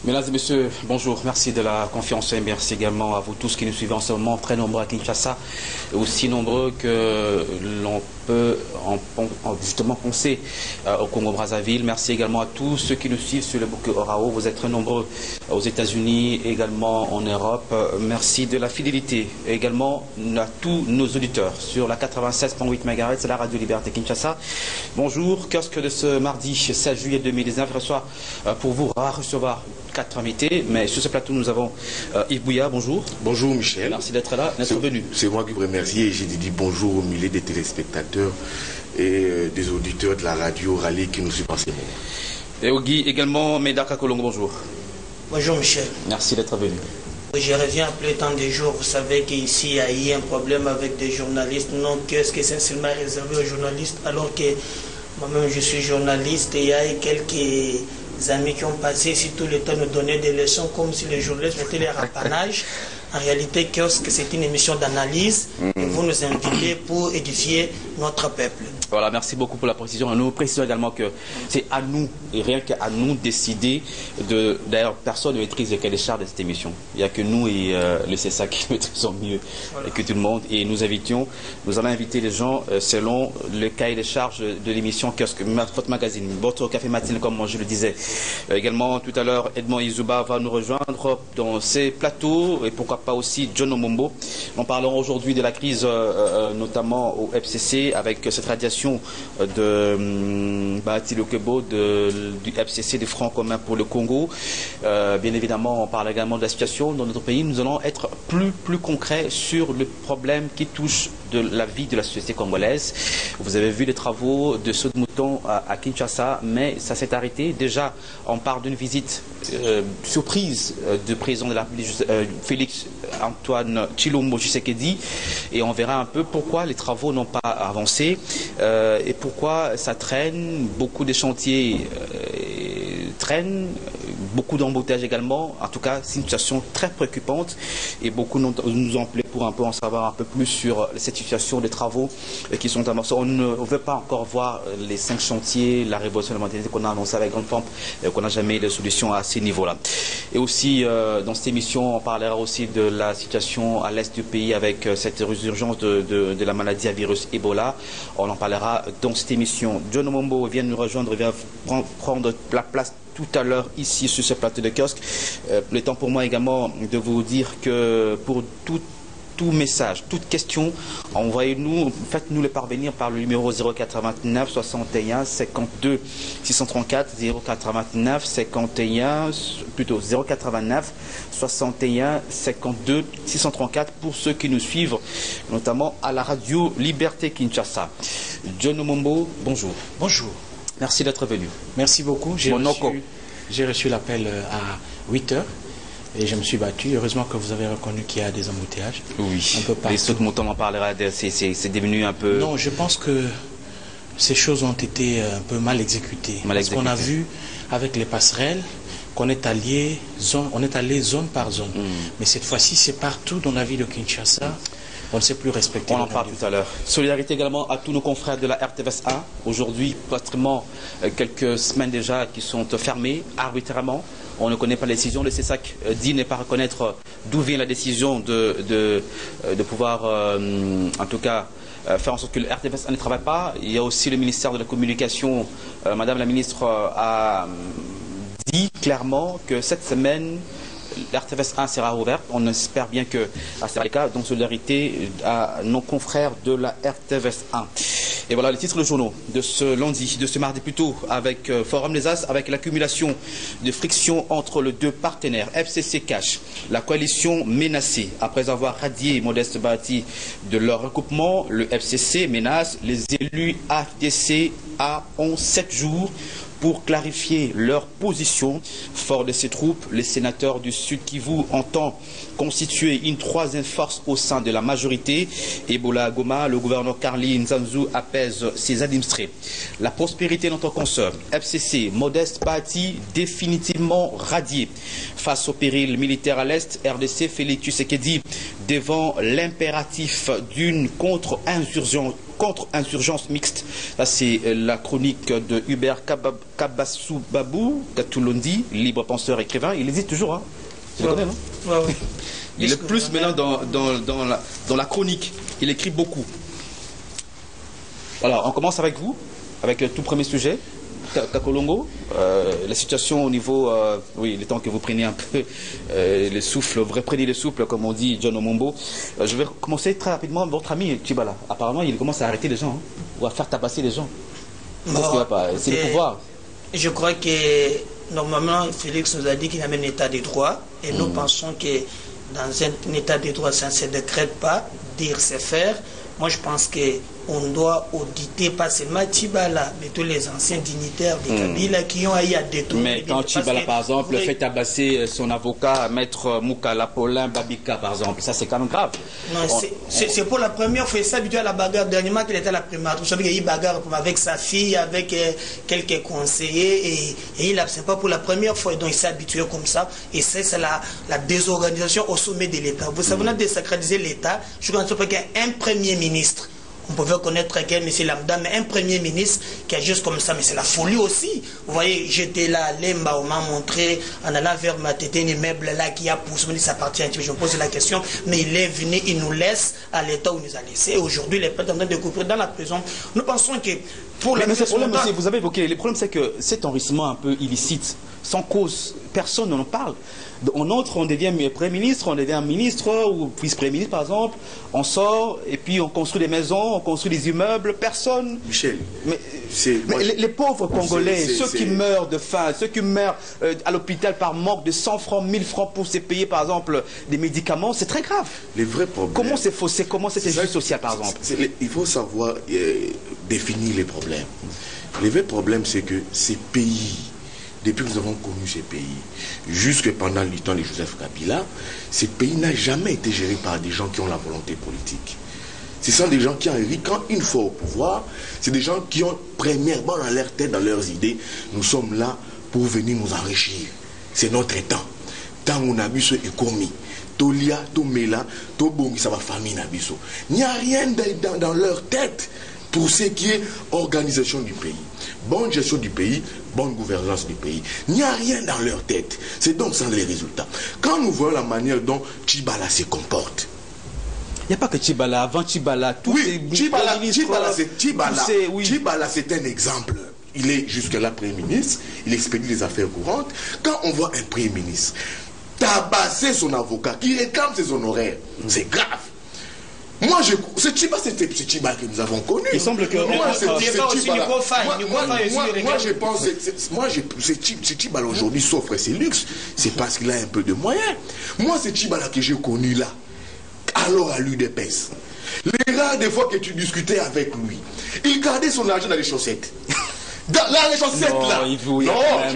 Mesdames et messieurs, bonjour. Merci de la confiance et merci également à vous tous qui nous suivez en ce moment, très nombreux à Kinshasa, aussi nombreux que l'on peut justement penser au Congo-Brazzaville. Merci également à tous ceux qui nous suivent sur le bouquet Orao. Vous êtes très nombreux aux États-Unis, également en Europe. Merci de la fidélité. Et également à tous nos auditeurs sur la 96.8 MHz, c'est la Radio Liberté Kinshasa. Bonjour, kiosque de ce mardi 16 juillet 2019. Je reçois pour vous recevoir 4 invités, mais sur ce plateau nous avons Yves Bouya, bonjour. Bonjour Michel. Merci d'être là, d'être venu. C'est moi qui vous remercie et j'ai dit bonjour au milliers des téléspectateurs et des auditeurs de la radio Rallye qui nous suivent en ce moment. Et Ogui également, Médaka Kolongo, bonjour. Bonjour Michel. Merci d'être venu. Je reviens après tant de jours. Vous savez qu'ici il y a eu un problème avec des journalistes. Non, qu'est-ce que c'est seulement réservé aux journalistes alors que moi-même je suis journaliste et il y a quelques amis qui ont passé ici tout le temps nous donner des leçons comme si les journalistes étaient les rapanages. En réalité, kiosque, c'est une émission d'analyse et vous nous invitez pour édifier notre peuple. Voilà, merci beaucoup pour la précision. Nous précisons également que c'est à nous, et rien qu'à nous, décider de... D'ailleurs, personne ne maîtrise le cahier des charges de cette émission. Il n'y a que nous et le CSA qui maîtrisons mieux que tout le monde. Et nous allons inviter les gens selon le cahier des charges de l'émission Kiosque, votre magazine, votre café matin, comme moi je le disais. Également, tout à l'heure, Edmond Izuba va nous rejoindre dans ces plateaux, et pourquoi pas aussi John Omombo. Nous parlerons aujourd'hui de la crise, notamment au FCC, avec cette radiation de Bahati Lokebo du FCC, des Francs communs pour le Congo. Bien évidemment, on parle également de la situation dans notre pays. Nous allons être plus concrets sur le problème qui touche de la vie de la société congolaise. Vous avez vu les travaux de saut de mouton à Kinshasa, mais ça s'est arrêté. Déjà, on parle d'une visite surprise du président de la Félix Antoine Tshilombo Tshisekedi, et on verra un peu pourquoi les travaux n'ont pas avancé et pourquoi ça traîne. Beaucoup de chantiers traînent, beaucoup d'embouteillages également. En tout cas, c'est une situation très préoccupante et beaucoup nous ont appelé pour un peu en savoir un peu plus sur cette situation des travaux qui sont amorcés. On ne veut pas encore voir les 5 chantiers, la révolution de la maternité qu'on a annoncé avec grande pompe, qu'on n'a jamais eu de solution à ces niveaux-là. Et aussi, dans cette émission, on parlera aussi de la situation à l'est du pays avec cette résurgence de la maladie à virus Ebola. On en parlera dans cette émission. John Omombo vient nous rejoindre, vient prendre la place tout à l'heure ici sur ce plateau de kiosque. Le temps pour moi également de vous dire que pour tout message, toute question, envoyez-nous, faites-nous le parvenir par le numéro 089 61 52 634 089 51 plutôt 089 61 52 634 pour ceux qui nous suivent notamment à la radio Liberté Kinshasa. John Omombo, bonjour. Bonjour. Merci d'être venu. Merci beaucoup. J'ai reçu l'appel à 8 h et je me suis battu. Heureusement que vous avez reconnu qu'il y a des embouteillages. Oui. Un peu partout. Les sauts de mouton, on en parlera, c'est devenu un peu... Non, je pense que ces choses ont été un peu mal exécutées. Parce qu'on a vu avec les passerelles qu'on est allé zone par zone. Mais cette fois-ci, c'est partout dans la ville de Kinshasa. On ne sait plus respecter. On en parle tout à l'heure. Solidarité également à tous nos confrères de la RTVS 1. Aujourd'hui, pratiquement quelques semaines déjà qui sont fermés arbitrairement. On ne connaît pas la décision. Le CESAC dit ne pas reconnaître d'où vient la décision de pouvoir, en tout cas, faire en sorte que le RTVS 1 ne travaille pas. Il y a aussi le ministère de la Communication. Madame la ministre a dit clairement que cette semaine, l'RTVS 1 sera ouverte. On espère bien que ça sera le cas. Donc, solidarité à nos confrères de la RTVS 1. Et voilà les titres de journaux de ce lundi, de ce mardi plutôt, avec Forum des As, avec l'accumulation de frictions entre les deux partenaires. FCC cache la coalition menacée. Après avoir radié Modeste Bahati de leur recoupement, le FCC menace les élus AFDC ont 7 jours pour clarifier leur position. Fort de ces troupes, les sénateurs du Sud Kivu entendent constituer une troisième force au sein de la majorité. Ebola Goma, le gouverneur Carly Nzanzu apaise ses administrés. La prospérité de notre consoeur, FCC, Modeste Bahati, définitivement radié. Face au péril militaire à l'Est, RDC, Félix Tshisekedi, devant l'impératif d'une contre-insurgence contre-insurgence mixte. Ça, c'est la chronique de Hubert Kabasoubabou, Katoulondi, libre penseur, écrivain. Il hésite toujours, hein. Tu le connais, non? Ouais. Il est plus maintenant dans la chronique. Il écrit beaucoup. Alors, on commence avec vous, avec le tout premier sujet. Kakolongo, la situation au niveau, oui, il est temps que vous preniez un peu le souffle, vous reprenez le souffle, comme on dit, John Omombo. Je vais commencer très rapidement, votre ami Tchibala. Apparemment, il commence à arrêter les gens, hein, ou à faire tabasser les gens. C'est le pouvoir. Je crois que, normalement, Félix nous a dit qu'il y a un état de droit, et nous pensons que dans un état de droit, ça ne se décrète pas, dire c'est faire. Moi, je pense qu'on doit auditer pas seulement Tchibala, mais tous les anciens dignitaires de Kabila qui ont eu à détourner. Mais quand Tchibala, par exemple, fait tabasser son avocat, maître Moukala Paulin Babika, par exemple, ça c'est quand même grave. Non, c'est pour la première fois, il s'est habitué à la bagarre. Dernièrement, qu'il était à la primaire, vous savez qu'il y a eu bagarre avec sa fille, avec quelques conseillers, et il n'absent pas pour la première fois, donc il s'est habitué comme ça. Et c'est la désorganisation au sommet de l'État. Vous savez, on a désacralisé l'État. Je crois qu'il y a un premier ministre. On pouvait connaître quel M. Lambda, mais un premier ministre qui a juste comme ça, mais c'est la folie aussi. Vous voyez, j'étais là, Lemba, on m'a montré, en allant vers ma tête, un immeuble là qui a poussé, ça appartient à Tchibala. Je me pose la question, mais il est venu, il nous laisse à l'état où il nous a laissé. Aujourd'hui, il est pas en train de découvrir dans la prison. Nous pensons que pour la problème aussi, vous avez évoqué, le problème c'est que cet enrichissement un peu illicite, sans cause, personne n'en parle. On entre, on devient Premier ministre, on devient ministre ou vice-premier ministre par exemple, on sort et puis on construit des maisons, on construit des immeubles, personne. Michel, mais les pauvres Congolais, ceux qui meurent de faim, ceux qui meurent à l'hôpital par manque de 100 francs, 1000 francs pour se payer par exemple des médicaments, c'est très grave. Les vrais problèmes. Comment c'est faussé, comment c'est injuste social par exemple? Il faut savoir définir les problèmes. Les vrais problèmes, c'est que ces pays, depuis que nous avons connu ces pays, jusque pendant le temps de Joseph Kabila, ces pays n'ont jamais été gérés par des gens qui ont la volonté politique. Ce sont des gens qui ont envie, quand une fois au pouvoir, c'est des gens qui ont premièrement dans leur tête, dans leurs idées, nous sommes là pour venir nous enrichir. C'est notre temps. Tant on a vu ce économie, Tolia, Tomela, Tobongi, ça va famille Nabiso. Il n'y a rien dans leur tête pour ce qui est organisation du pays, bonne gestion du pays, bonne gouvernance du pays. Il n'y a rien dans leur tête. C'est donc ça les résultats. Quand nous voyons la manière dont Tchibala se comporte, il n'y a pas que Tchibala, avant Tchibala, tous oui, Tchibala, oui. Tchibala, c'est un exemple. Il est jusque-là Premier ministre, il expédie les affaires courantes. Quand on voit un Premier ministre tabasser son avocat, qui réclame ses honoraires, c'est grave. Moi, c'est Tchibala que nous avons connu. Il semble que... Moi, je pense c'est Tchibala aujourd'hui s'offre ses luxes, c'est parce qu'il a un peu de moyens. Moi, c'est Tchibala que j'ai connu là, alors à l'UDPS. Les rares des fois que tu discutais avec lui, il gardait son argent dans les chaussettes. Là, les chaussettes là. Non,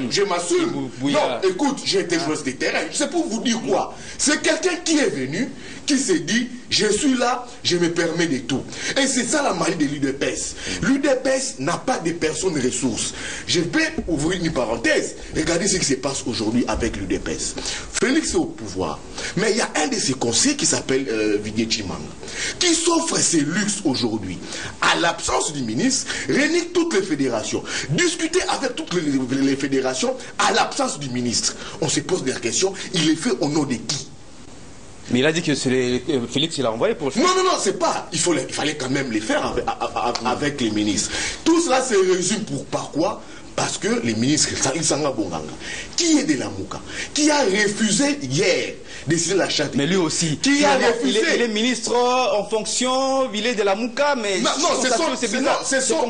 je m'assume. Non, écoute, j'ai été joueur de terrain. C'est pour vous dire quoi? C'est quelqu'un qui est venu, qui s'est dit, je suis là, je me permets de tout. Et c'est ça la magie de l'UDPS. L'UDPS n'a pas de personnes ressources. Je vais ouvrir une parenthèse. Regardez ce qui se passe aujourd'hui avec l'UDPS. Félix est au pouvoir. Mais il y a un de ses conseillers qui s'appelle Vigué Chimanga, qui s'offre ses luxes aujourd'hui. À l'absence du ministre, réunit toutes les fédérations. Discuter avec toutes les fédérations à l'absence du ministre. On se pose des questions. Il est fait au nom de qui? Mais il a dit que c'est Félix, il a envoyé pour le faire. Non, c'est pas. Il fallait quand même les faire avec les ministres. Tout cela se résume par quoi? Parce que les ministres, Sanga Bonganga, qui est de la Mouka, qui a refusé hier de signer la charte. Mais lui aussi. Qui a refusé. Il est ministre en fonction, il est de la Mouka, mais... Non, ce sont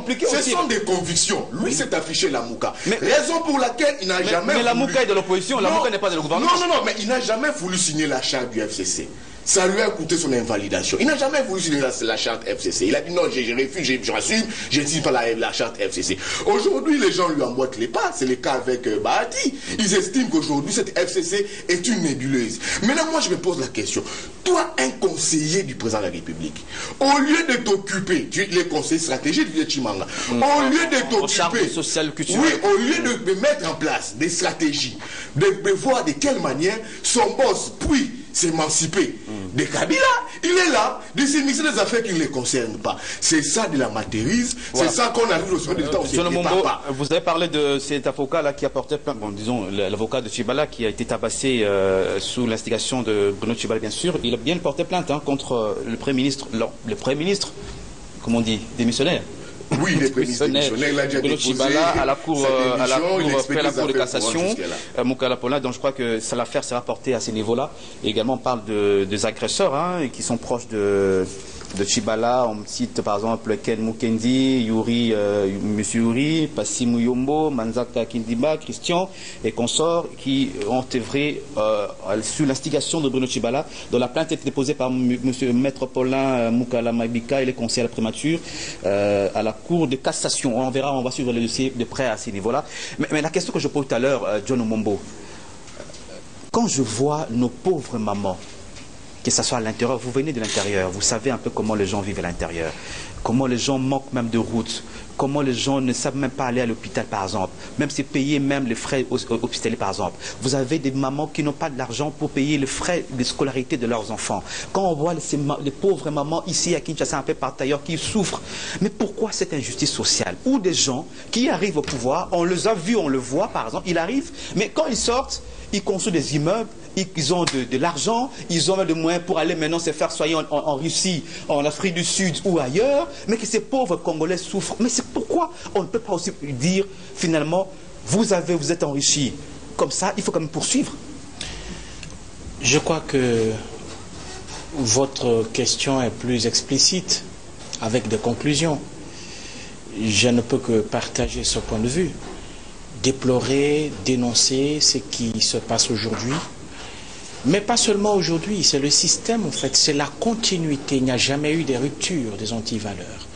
des convictions. Lui s'est affiché la Mouka. Raison pour laquelle il n'a jamais voulu... Mais la Mouka est de l'opposition, la Mouka n'est pas de le gouvernement. Non, mais il n'a jamais voulu signer la charte du FCC. Ça lui a coûté son invalidation. Il n'a jamais voulu signer la charte FCC. Il a dit non, je refuse, je rassume, je ne signe pas la charte FCC. Aujourd'hui, les gens lui emboîtent les pas. C'est le cas avec Bahati. Ils estiment qu'aujourd'hui, cette FCC est une nébuleuse. Maintenant, moi, je me pose la question. Toi, un conseiller du président de la République, au lieu de t'occuper, les conseillers stratégiques de Chimanga, au lieu de t'occuper, oui, au lieu de mettre en place des stratégies, de voir de quelle manière son boss, puis s'émanciper de Kabila, il est là de s'immiscer des affaires qui ne les concernent pas. C'est ça de la matérise, voilà. C'est ça qu'on arrive au soir de temps. Vous avez parlé de cet avocat-là qui a porté plainte, bon, disons l'avocat de Tchibala qui a été tabassé sous l'instigation de Bruno Tchibala, bien sûr. Il a bien porté plainte contre le Premier ministre, comment on dit, démissionnaire. Oui, les démissionnaires, il a déjà déposé à la cour de cassation, Moukala Pola, donc je crois que l'affaire sera portée à ce niveau-là. Et également, on parle des agresseurs qui sont proches de Tchibala. On cite par exemple Ken Mukendi, Yuri, Monsieur Yuri, Passi Muyombo, Manzaka Kindiba, Christian et consorts qui ont œuvré sous l'instigation de Bruno Tchibala, dont la plainte a été déposée par Monsieur Maître Paulin Moukala Mabika et les conseillers à la primature à la cour de cassation. On verra, on va suivre le dossier de près à ce niveau-là. Mais la question que je pose tout à l'heure, John Omombo, quand je vois nos pauvres mamans, que ce soit à l'intérieur, vous venez de l'intérieur, vous savez un peu comment les gens vivent à l'intérieur, comment les gens manquent même de route, comment les gens ne savent même pas aller à l'hôpital par exemple, même si payer même les frais hospitaliers par exemple. Vous avez des mamans qui n'ont pas de l'argent pour payer les frais de scolarité de leurs enfants. Quand on voit les pauvres mamans ici à Kinshasa, un peu par ailleurs, qui souffrent, mais pourquoi cette injustice sociale? Ou des gens qui arrivent au pouvoir, on les a vus, on le voit par exemple, ils arrivent, mais quand ils sortent, ils construisent des immeubles, ils ont de l'argent, ils ont des moyens pour aller maintenant se faire soigner en Russie, en Afrique du Sud ou ailleurs, mais que ces pauvres Congolais souffrent. Mais c'est pourquoi on ne peut pas aussi dire, finalement, vous êtes enrichis. Comme ça, il faut quand même poursuivre. Je crois que votre question est plus explicite, avec des conclusions. Je ne peux que partager ce point de vue. Déplorer, dénoncer ce qui se passe aujourd'hui. Mais pas seulement aujourd'hui, c'est le système en fait, c'est la continuité. Il n'y a jamais eu de rupture des antivaleurs.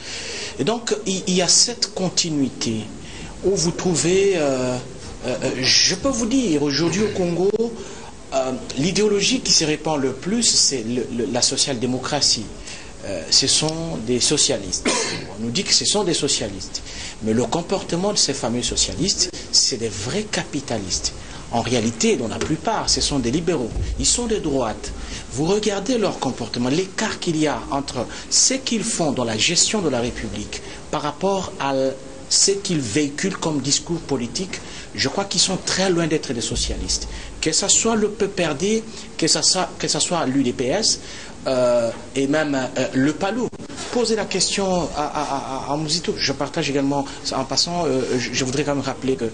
Et donc, il y a cette continuité où vous trouvez, je peux vous dire, aujourd'hui au Congo, l'idéologie qui se répand le plus, c'est la social-démocratie. Ce sont des socialistes. On nous dit que ce sont des socialistes. Mais le comportement de ces fameux socialistes, c'est des vrais capitalistes. En réalité, dans la plupart, ce sont des libéraux. Ils sont de droite. Vous regardez leur comportement, l'écart qu'il y a entre ce qu'ils font dans la gestion de la République par rapport à ce qu'ils véhiculent comme discours politique, je crois qu'ils sont très loin d'être des socialistes. Que ce soit le PPRD, que ce soit l'UDPS et même le PALU. Posez la question à Mouzito. Je partage également, en passant, je voudrais quand même rappeler que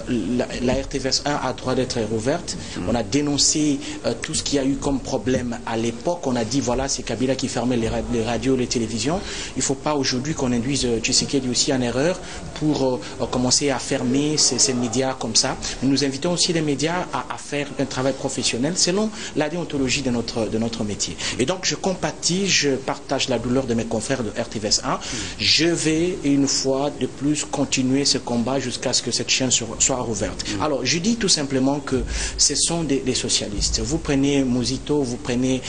la RTVS 1 a droit d'être rouverte. On a dénoncé tout ce qu'il y a eu comme problème à l'époque. On a dit, voilà, c'est Kabila qui fermait les radios, les télévisions. Il ne faut pas aujourd'hui qu'on induise Tshisekedi aussi en erreur pour commencer à fermer ces médias comme ça. Mais nous invitons aussi les médias à faire un travail professionnel selon la déontologie de notre métier. Et donc, je compatis, je partage la douleur de mes confrères de RTVS 1. Je vais une fois de plus continuer ce combat jusqu'à ce que cette chaîne soit rouverte. Alors, je dis tout simplement que ce sont des socialistes. Vous prenez Mouzito, vous prenez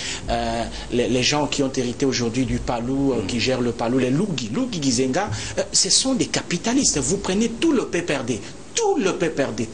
les gens qui ont hérité aujourd'hui du Palou, qui gèrent le Palou, les Lugi Gizenga, ce sont des capitalistes. Vous prenez tout le PPRD,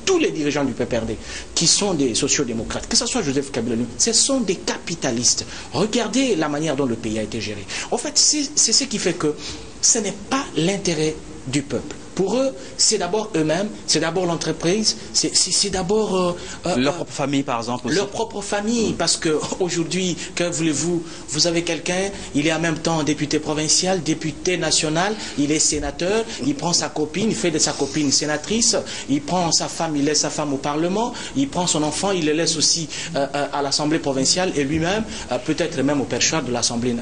tous les dirigeants du PPRD, qui sont des sociodémocrates, que ce soit Joseph Kabila, ce sont des capitalistes. Regardez la manière dont le pays a été géré. En fait, c'est ce qui fait que ce n'est pas l'intérêt du peuple. Pour eux, c'est d'abord eux-mêmes, c'est d'abord l'entreprise, c'est d'abord... leur propre famille, par exemple. Aussi. Leur propre famille, parce qu'aujourd'hui, que voulez-vous, vous avez quelqu'un, il est en même temps député provincial, député national, il est sénateur, il prend sa copine, il fait de sa copine sénatrice, il prend sa femme, il laisse sa femme au Parlement, il prend son enfant, il le laisse aussi à l'Assemblée provinciale et lui-même, peut-être même au perchoir de l'Assemblée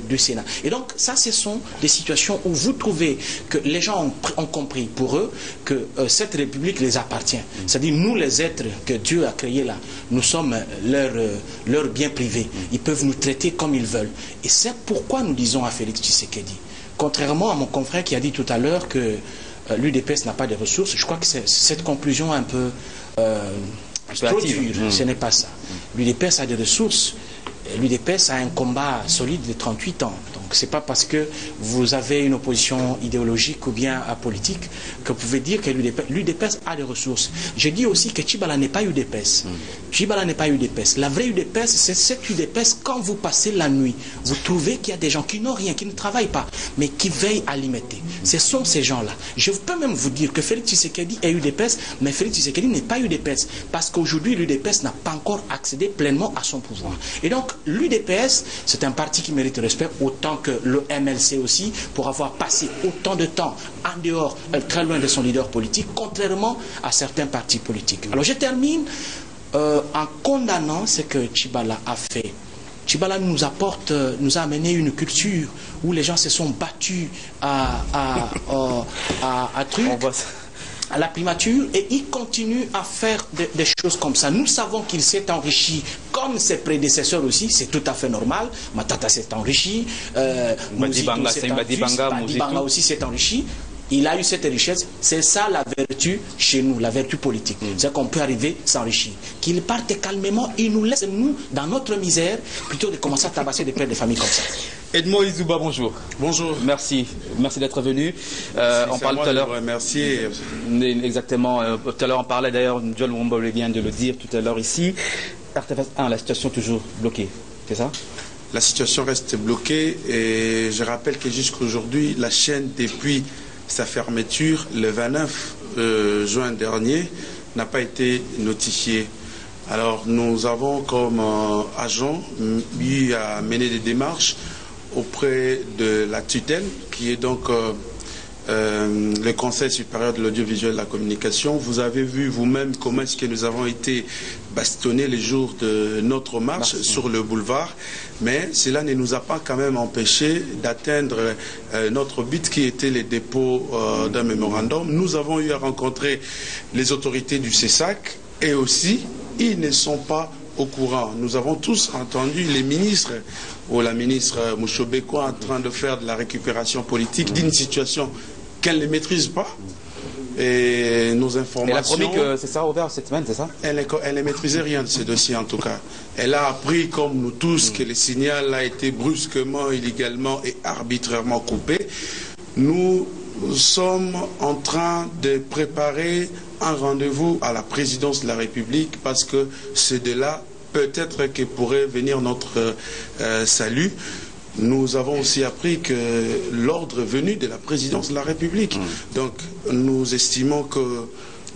du Sénat. Et donc, ça, ce sont des situations où vous trouvez que les gens ont compris pour eux que cette République les appartient. C'est-à-dire, nous les êtres que Dieu a créés là, nous sommes leur bien privé. Ils peuvent nous traiter comme ils veulent. Et c'est pourquoi nous disons à Félix Tshisekedi, contrairement à mon confrère qui a dit tout à l'heure que l'UDPS n'a pas de ressources, je crois que c'est cette conclusion un peu trop dure. Ce n'est pas ça. L'UDPS a des ressources. L'UDPS a un combat solide de 38 ans. Donc, c'est pas parce que vous avez une opposition idéologique ou bien politique que vous pouvez dire que l'UDPS a des ressources. Je dis aussi que Tchibala n'est pas UDPS. Tchibala n'est pas UDPS. La vraie UDPS, c'est cette UDPS, quand vous passez la nuit, vous trouvez qu'il y a des gens qui n'ont rien, qui ne travaillent pas, mais qui veillent à l'imiter. Ce sont ces gens-là. Je peux même vous dire que Félix Tshisekedi est UDPS, mais Félix Tshisekedi n'est pas UDPS, parce qu'aujourd'hui, l'UDPS n'a pas encore accédé pleinement à son pouvoir. Et donc, l'UDPS, c'est un parti qui mérite respect, autant que le MLC aussi, pour avoir passé autant de temps en dehors, très loin de son leader politique, contrairement à certains partis politiques. Alors, je termine en condamnant ce que Tchibala a fait. Tchibala nous a amené une culture où les gens se sont battus à la primature, et il continue à faire des choses comme ça. Nous savons qu'il s'est enrichi comme ses prédécesseurs aussi, c'est tout à fait normal. Matata s'est enrichi, Badibanga aussi s'est enrichi. Il a eu cette richesse, c'est ça la vertu chez nous, la vertu politique. C'est qu'on peut arriver s'enrichir. Qu'il parte calmement, il nous laisse, nous, dans notre misère, plutôt de commencer à tabasser des pères de famille comme ça. Edmond Izouba, bonjour. Bonjour. Merci d'être venu. On parle tout à l'heure. Merci. Exactement. Tout à l'heure, on parlait d'ailleurs, John Wombo vient de le dire tout à l'heure ici. RTFS 1, la situation toujours bloquée, c'est ça? La situation reste bloquée et je rappelle que jusqu'aujourd'hui, la chaîne, depuis sa fermeture le 29 juin dernier, n'a pas été notifiée. Alors nous avons comme agent eu à mener des démarches auprès de la tutelle, qui est donc le Conseil supérieur de l'audiovisuel et de la communication. Vous avez vu vous-même comment est-ce que nous avons été bastonnés les jours de notre marche sur le boulevard, mais cela ne nous a pas quand même empêché d'atteindre notre but qui était le dépôt d'un mémorandum. Nous avons eu à rencontrer les autorités du CESAC et aussi, ils ne sont pas au courant. Nous avons tous entendu les ministres ou la ministre Mouchobeko en train de faire de la récupération politique d'une situation qu'elle ne maîtrise pas. Et nos informations... Elle a promis que c'est ça ouvert cette semaine, c'est ça? Elle ne maîtrisait rien de ce dossier en tout cas. Elle a appris, comme nous tous, que le signal a été brusquement, illégalement et arbitrairement coupé. Nous sommes en train de préparer un rendez-vous à la présidence de la République, parce que c'est de là peut-être que pourrait venir notre salut. Nous avons aussi appris que l'ordre est venu de la présidence de la République. Donc nous estimons que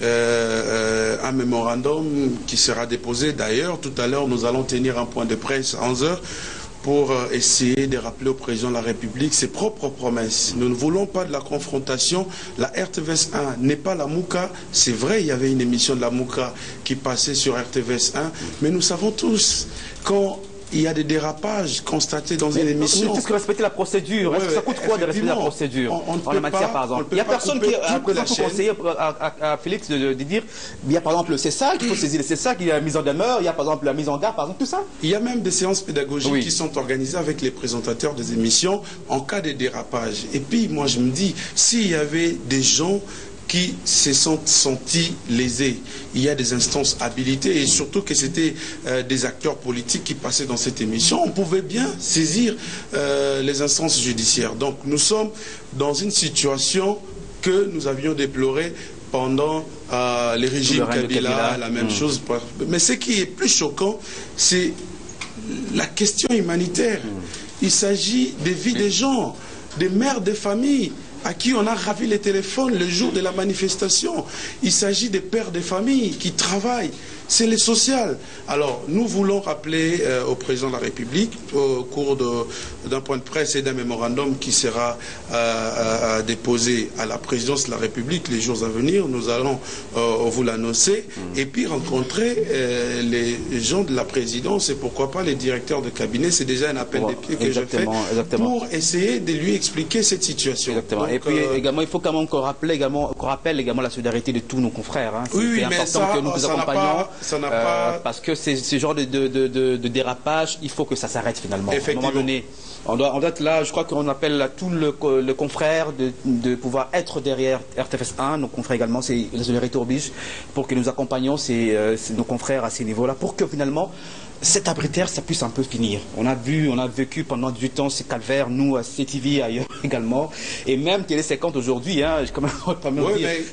un mémorandum qui sera déposé, d'ailleurs tout à l'heure nous allons tenir un point de presse à 11h pour essayer de rappeler au président de la République ses propres promesses. Nous ne voulons pas de la confrontation. La RTVS 1 n'est pas la Mouka. C'est vrai, il y avait une émission de la Mouka qui passait sur RTVS 1, mais nous savons tous quand il y a des dérapages constatés dans une émission. Est-ce que respecter la procédure? Est-ce que ça coûte quoi de respecter la procédure en la matière, par exemple? Il n'y a personne qui a conseillé à Félix de dire, il y a par exemple c'est ça qu'il faut saisir, c'est ça qu'il y a la mise en demeure, il y a par exemple la mise en garde, par exemple, tout ça. Il y a même des séances pédagogiques qui sont organisées avec les présentateurs des émissions en cas de dérapage. Et puis moi je me dis, s'il y avait des gens qui se sont sentis lésés, il y a des instances habilitées, et surtout que c'était des acteurs politiques qui passaient dans cette émission, on pouvait bien saisir les instances judiciaires. Donc nous sommes dans une situation que nous avions déplorée pendant les régimes Kabila, la même chose. Mais ce qui est plus choquant, c'est la question humanitaire. Il s'agit des vies des gens, des mères de famille à qui on a ravi les téléphones le jour de la manifestation. Il s'agit des pères de famille qui travaillent. C'est le social. Alors, nous voulons rappeler au président de la République, au cours d'un point de presse et d'un mémorandum qui sera déposé à la présidence de la République les jours à venir, nous allons vous l'annoncer, et puis rencontrer les gens de la présidence et pourquoi pas les directeurs de cabinet. C'est déjà un appel des pieds que je fais pour essayer de lui expliquer cette situation. Exactement. Donc, et puis également, il faut quand même qu'on rappelle également la solidarité de tous nos confrères. Hein. Oui, c'est important que nous vous accompagnions. Ça n'a pas... Parce que ce genre de dérapage, il faut que ça s'arrête finalement. À un moment donné, on doit être là, je crois qu'on appelle à tout le confrère de pouvoir être derrière RTFS 1, nos confrères également, c'est la solidarité oblige, pour que nous accompagnions nos confrères à ces niveaux-là, pour que finalement cet arbitraire, ça puisse un peu finir. On a vécu pendant 18 ans ces calvaires, nous à CTV ailleurs également, et même Télé 50 aujourd'hui, hein,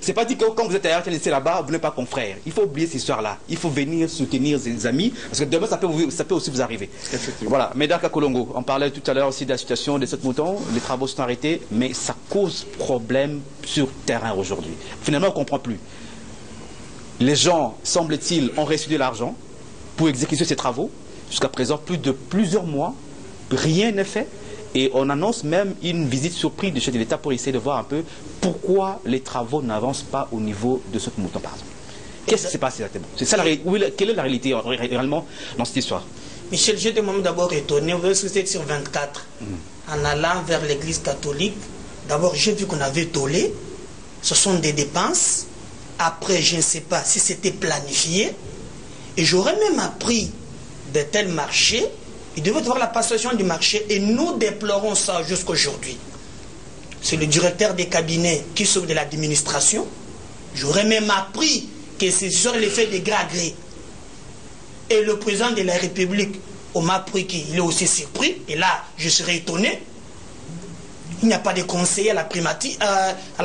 c'est pas dit que quand vous êtes à RTNC là-bas, vous n'êtes pas confrère. Il faut oublier cette histoire-là. Il faut venir soutenir ses amis, parce que demain ça peut aussi vous arriver. Voilà. Médard Kakolongo, on parlait tout à l'heure aussi de la situation des 7 moutons, les travaux sont arrêtés, mais ça cause problème sur terrain aujourd'hui. Finalement, on ne comprend plus. Les gens, semble-t-il, ont reçu de l'argent pour exécuter ces travaux. Jusqu'à présent, plus de plusieurs mois, rien n'est fait. Et on annonce même une visite surprise du chef de l'État pour essayer de voir un peu pourquoi les travaux n'avancent pas au niveau de ce mouton, par exemple. Qu'est-ce qui s'est passé exactement? C'est ça, quelle est la réalité réellement dans cette histoire? Michel, j'étais d'abord étonné. Vous voyez ce que c'est sur 24. En allant vers l'église catholique, d'abord j'ai vu qu'on avait tollé. Ce sont des dépenses. Après, je ne sais pas si c'était planifié. Et j'aurais même appris de tels marchés. Il devait y avoir la passation du marché. Et nous déplorons ça jusqu'aujourd'hui. C'est le directeur des cabinets qui s'occupe de l'administration. J'aurais même appris que c'est sur l'effet des gré à gré. Et le président de la République, on m'a appris qu'il est aussi surpris. Et là, je serais étonné. Il n'y a pas de conseiller à la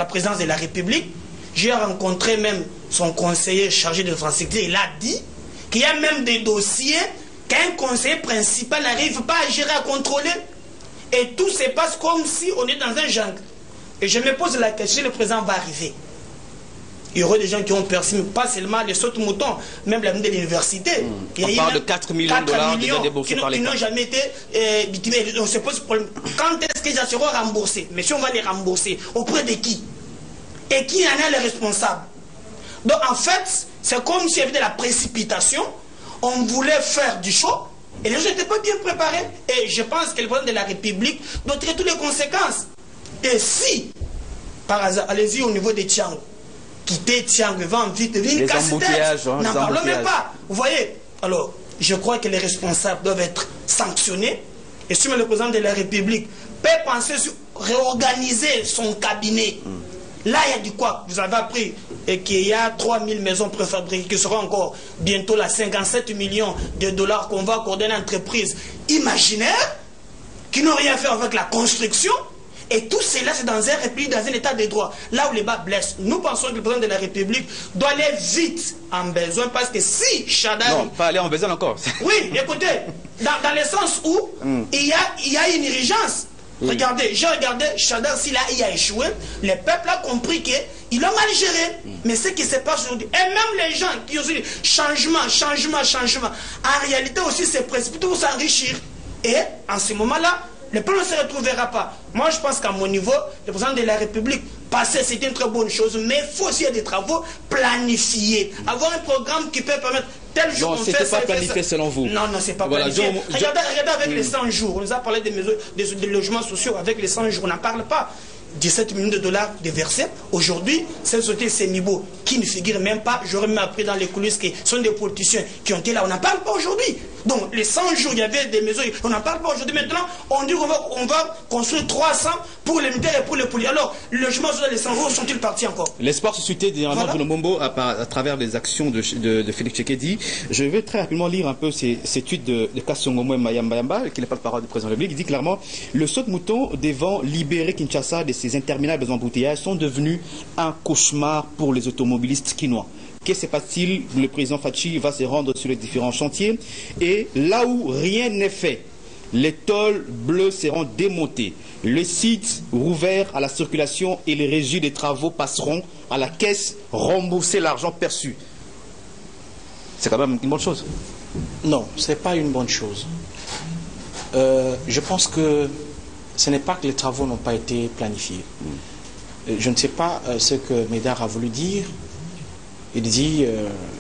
présidence de la République. J'ai rencontré même son conseiller chargé de l'infrastructure. Il a dit qu'il y a même des dossiers qu'un conseiller principal n'arrive pas à gérer, à contrôler. Et tout se passe comme si on est dans un jungle. Et je me pose la question, le président va arriver. Il y aura des gens qui ont perçu, pas seulement les sauts moutons, même l'avenir de l'université. On parle de 4 millions de dollars déjà déboursés par l'État. Qui n'ont jamais été victimes. On se pose le problème. Quand est-ce qu'ils seront remboursés? Mais si on va les rembourser, auprès de qui? Et qui en est le responsable? Donc en fait, c'est comme s'il y avait de la précipitation. On voulait faire du show et les gens n'étaient pas bien préparés. Et je pense que le président de la République doit tirer toutes les conséquences. Et si, par hasard, allez-y au niveau des Tiang, quitter Tiang, vent vite, ville casse-tête, n'en parlons même pas. Vous voyez? Alors, je crois que les responsables doivent être sanctionnés. Et si le président de la République peut penser sur réorganiser son cabinet, là, il y a du quoi? Vous avez appris qu'il y a 3000 maisons préfabriquées qui seront encore bientôt là 57 millions de dollars qu'on va accorder à une entreprise imaginaire qui n'ont rien fait avec la construction. Et tout cela, c'est dans un République, dans un état de droit. Là où les bas blessent. Nous pensons que le président de la République doit aller vite en besoin parce que si Chadar... Non, pas aller en besoin encore. Oui, écoutez, dans le sens où il y a une urgence. Regardez, j'ai regardé Chadar, s'il a échoué, le peuple a compris qu'il a mal géré. Mais ce qui se passe aujourd'hui, et même les gens qui ont dit changement, en réalité aussi c'est précipité pour s'enrichir. Et en ce moment-là, le peuple ne se retrouvera pas. Moi je pense qu'à mon niveau, le président de la République, passer c'est une très bonne chose, mais il faut aussi des travaux planifiés. Avoir un programme qui peut permettre tel jour on fait ça. Non, c'était pas planifié selon vous. Non, c'est pas planifié. Regardez avec les 100 jours. On nous a parlé des logements sociaux avec les 100 jours. On n'en parle pas. 17 millions de dollars déversés. Aujourd'hui, cette société Semibo qui ne figure même pas, j'aurais même appris dans les coulisses que ce sont des politiciens qui ont été là. On n'en parle pas aujourd'hui. Donc, les 100 jours, il y avait des maisons, on n'en parle pas aujourd'hui. Maintenant, on dit qu'on va construire 300 pour les militaires et pour les policiers. Alors, les logements sur les 100 jours sont-ils partis encore? L'espoir suscité dernièrement pour le Mombo à travers les actions de Félix Tshisekedi. Je vais très rapidement lire un peu ces tweets de Kassongomo et Mayamba, qui n'est pas le parole du président de la République. Il dit clairement: le saut de mouton devant libérer Kinshasa de ses interminables embouteillages sont devenus un cauchemar pour les automobilistes kinois. Qu'est-ce qui se passe-t-il? Le président Fachi va se rendre sur les différents chantiers et là où rien n'est fait, les tôles bleues seront démontées, le site rouvert à la circulation et les régies des travaux passeront à la caisse rembourser l'argent perçu. C'est quand même une bonne chose. Non, ce n'est pas une bonne chose. Je pense que ce n'est pas que les travaux n'ont pas été planifiés. Je ne sais pas ce que Médard a voulu dire. Il dit,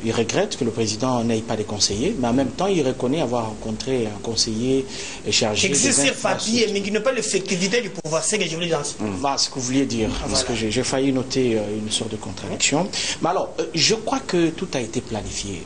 il regrette que le président n'ait pas de conseillers, mais en même temps, il reconnaît avoir rencontré un conseiller chargé. Existe sur papier, mais qui n'a pas l'effectivité du pouvoir. C'est ce que je voulais dire. Ce que vous vouliez dire, parce que j'ai failli noter une sorte de contradiction. Mais alors, je crois que tout a été planifié.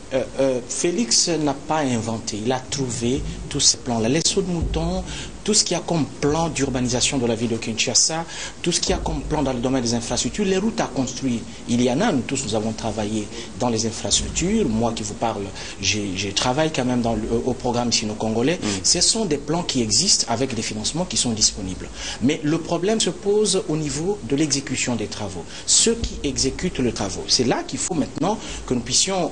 Félix n'a pas inventé, il a trouvé tous ces plans-là. Les sauts de moutons, tout ce qu'il y a comme plan d'urbanisation de la ville de Kinshasa, tout ce qu'il y a comme plan dans le domaine des infrastructures, les routes à construire, il y en a, nous tous nous avons travaillé dans les infrastructures, moi qui vous parle, j'ai travaillé quand même au programme sino-congolais, ce sont des plans qui existent avec des financements qui sont disponibles. Mais le problème se pose au niveau de l'exécution des travaux, ceux qui exécutent les travaux. C'est là qu'il faut maintenant que nous puissions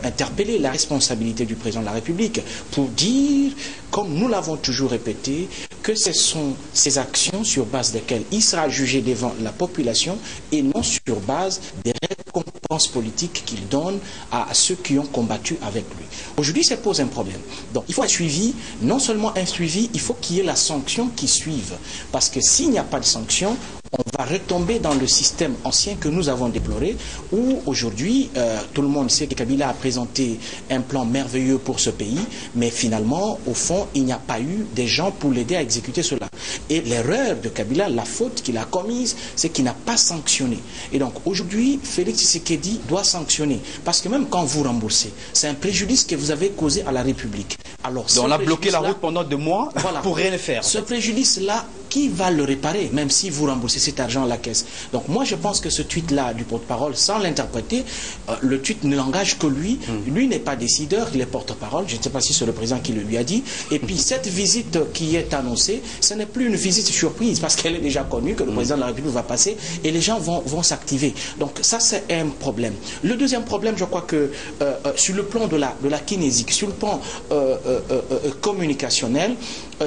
interpeller la responsabilité du président de la République pour dire, comme nous l'avons toujours répété, que ce sont ces actions sur base desquelles il sera jugé devant la population et non sur base des récompenses politiques qu'il donne à ceux qui ont combattu avec lui. Aujourd'hui, ça pose un problème. Donc, il faut un suivi, non seulement un suivi, il faut qu'il y ait la sanction qui suive. Parce que s'il n'y a pas de sanction, on va retomber dans le système ancien que nous avons déploré, où aujourd'hui, tout le monde sait que Kabila a présenté un plan merveilleux pour ce pays, mais finalement, au fond, il n'y a pas eu des gens pour l'aider à exécuter cela. Et l'erreur de Kabila, la faute qu'il a commise, c'est qu'il n'a pas sanctionné. Et donc, aujourd'hui, Félix Tshisekedi doit sanctionner. Parce que même quand vous remboursez, c'est un préjudice que vous avez causé à la République. Alors, donc on a bloqué la route pendant 2 mois voilà, pour rien faire. Ce préjudice-là, qui va le réparer, même si vous remboursez cet argent à la caisse? Donc moi, je pense que ce tweet-là du porte-parole, sans l'interpréter, le tweet ne l'engage que lui. Lui n'est pas décideur, il est porte-parole. Je ne sais pas si c'est le président qui le lui a dit. Et puis cette visite qui est annoncée, ce n'est plus une visite surprise, parce qu'elle est déjà connue, que le président de la République va passer, et les gens vont s'activer. Donc ça, c'est un problème. Le deuxième problème, je crois que sur le plan de la kinésique, sur le plan communicationnel,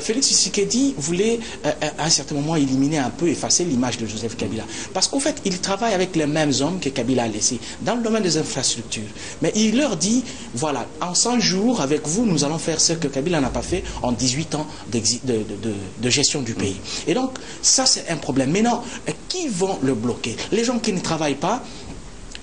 Félix Tshisekedi voulait à un certain moment éliminer un peu, effacer l'image de Joseph Kabila. Parce qu'en fait, il travaille avec les mêmes hommes que Kabila a laissés dans le domaine des infrastructures. Mais il leur dit, voilà, en 100 jours, avec vous, nous allons faire ce que Kabila n'a pas fait en 18 ans de gestion du pays. Et donc, ça c'est un problème. Maintenant, qui vont le bloquer? Les gens qui ne travaillent pas.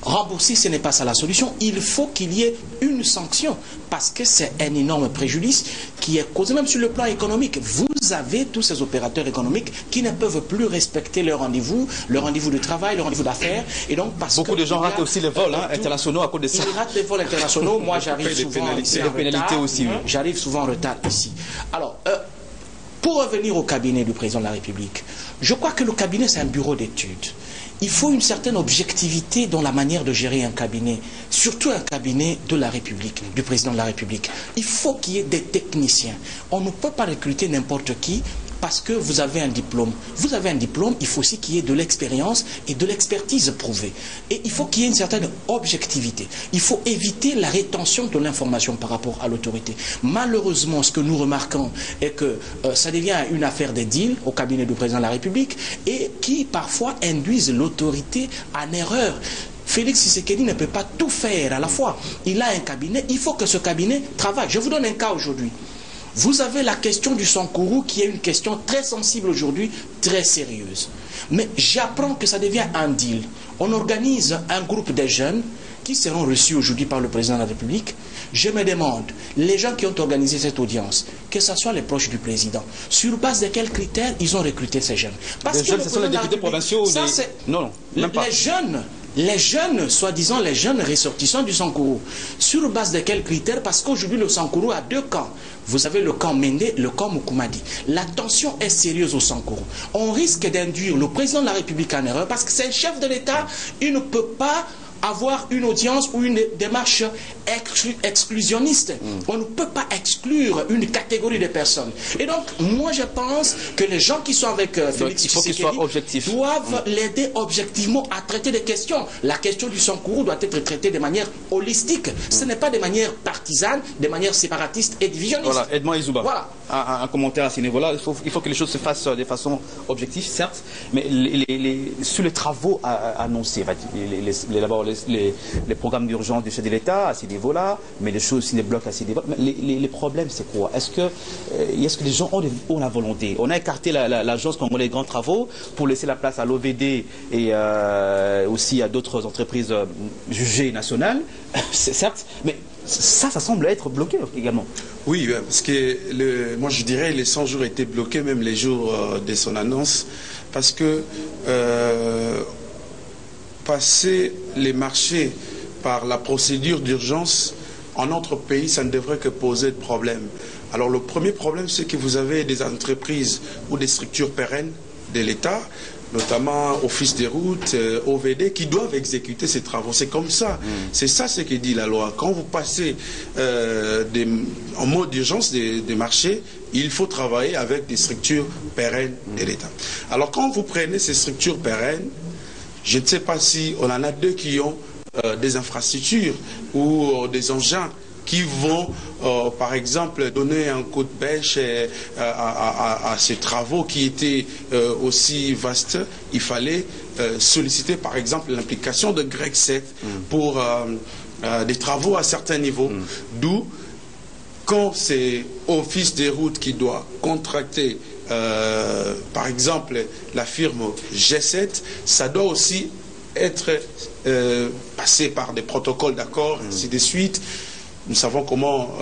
Rembourser, ce n'est pas ça la solution. Il faut qu'il y ait une sanction parce que c'est un énorme préjudice qui est causé même sur le plan économique. Vous avez tous ces opérateurs économiques qui ne peuvent plus respecter leur rendez-vous de travail, leur rendez-vous d'affaires. Et donc, parce beaucoup de gens ratent aussi les vols internationaux à cause de ça. Ils ratent les vols internationaux. Moi, j'arrive souvent ici en retard. Aussi, oui. J'arrive souvent en retard ici. Alors, pour revenir au cabinet du président de la République, je crois que le cabinet, c'est un bureau d'études. Il faut une certaine objectivité dans la manière de gérer un cabinet, surtout un cabinet de la République, du président de la République. Il faut qu'il y ait des techniciens. On ne peut pas recruter n'importe qui parce que vous avez un diplôme. Vous avez un diplôme, il faut aussi qu'il y ait de l'expérience et de l'expertise prouvée. Et il faut qu'il y ait une certaine objectivité. Il faut éviter la rétention de l'information par rapport à l'autorité. Malheureusement, ce que nous remarquons est que ça devient une affaire des deals au cabinet du président de la République et qui parfois induisent l'autorité en erreur. Félix Tshisekedi ne peut pas tout faire à la fois. Il a un cabinet, il faut que ce cabinet travaille. Je vous donne un cas aujourd'hui. Vous avez la question du Sankourou qui est une question très sensible aujourd'hui, très sérieuse. Mais j'apprends que ça devient un deal. On organise un groupe de jeunes qui seront reçus aujourd'hui par le président de la République. Je me demande, les gens qui ont organisé cette audience, que ce soit les proches du président, sur base de quels critères ils ont recruté ces jeunes? Parce les que jeunes, ce sont les députés provinciaux ou Non, même pas. Les jeunes, soi-disant les jeunes ressortissants du Sankourou. Sur base de quels critères? Parce qu'aujourd'hui, le Sankourou a 2 camps. Vous avez le camp Mende, le camp Mukumadi. La tension est sérieuse au Sankourou. On risque d'induire le président de la République en erreur parce que c'est le chef de l'État. Il ne peut pas avoir une audience ou une démarche exclusionniste. On ne peut pas exclure une catégorie de personnes. Et donc, moi je pense que les gens qui sont avec Félix Tshisekedi doivent l'aider objectivement à traiter des questions. La question du Sankourou doit être traitée de manière holistique. Ce n'est pas de manière partisane, de manière séparatiste et divisioniste. Voilà, Edmond Izouba. Voilà. Un commentaire à ce niveau-là. Il faut que les choses se fassent de façon objective, certes, mais sur les travaux annoncés, les programmes d'urgence du chef de l'État à ces niveaux-là, mais les choses aussi les blocs à ces niveaux-là. Les problèmes, c'est quoi? Est-ce que les gens ont la volonté? On a écarté l'agence congolaise des grands travaux pour laisser la place à l'OVD et aussi à d'autres entreprises jugées nationales, certes, mais ça semble être bloqué également. Oui, parce que moi je dirais les 100 jours étaient bloqués, même les jours de son annonce, parce que passer les marchés par la procédure d'urgence, en notre pays, ça ne devrait que poser de problème. Alors le premier problème, c'est que vous avez des entreprises ou des structures pérennes de l'État, notamment Office des routes, OVD, qui doivent exécuter ces travaux. C'est comme ça. C'est ça ce que dit la loi. Quand vous passez en mode d'urgence des marchés, il faut travailler avec des structures pérennes de l'État. Alors quand vous prenez ces structures pérennes, je ne sais pas si on en a deux qui ont des infrastructures ou des engins qui vont, par exemple, donner un coup de pêche à ces travaux qui étaient aussi vastes. Il fallait solliciter, par exemple, l'implication de Greg 7 pour des travaux à certains niveaux. D'où, quand c'est Office des routes qui doit contracter, par exemple, la firme G7, ça doit aussi être passé par des protocoles d'accord, ainsi de suite. Nous savons comment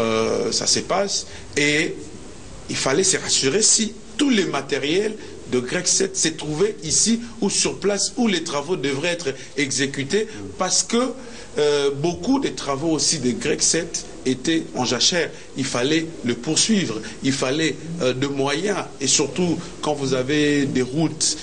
ça se passe et il fallait se rassurer si tous les matériels de Greg 7 s'est trouvé ici ou sur place où les travaux devraient être exécutés parce que beaucoup des travaux aussi de Greg 7 étaient en jachère. Il fallait le poursuivre, il fallait de moyens et surtout quand vous avez des routes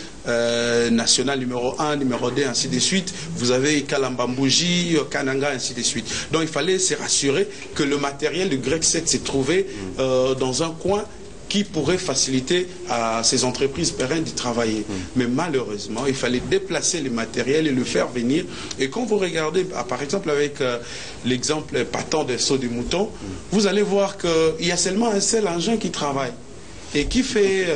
national numéro 1, numéro 2, ainsi de suite. Vous avez Kalambambouji, Kananga, ainsi de suite. Donc il fallait se rassurer que le matériel de Greg 7 s'est trouvé dans un coin qui pourrait faciliter à ces entreprises pérennes d'y travailler. Mais malheureusement, il fallait déplacer les matériels et le faire venir. Et quand vous regardez, par exemple, avec l'exemple patent des sauts des moutons, vous allez voir qu'il y a seulement un seul engin qui travaille et qui fait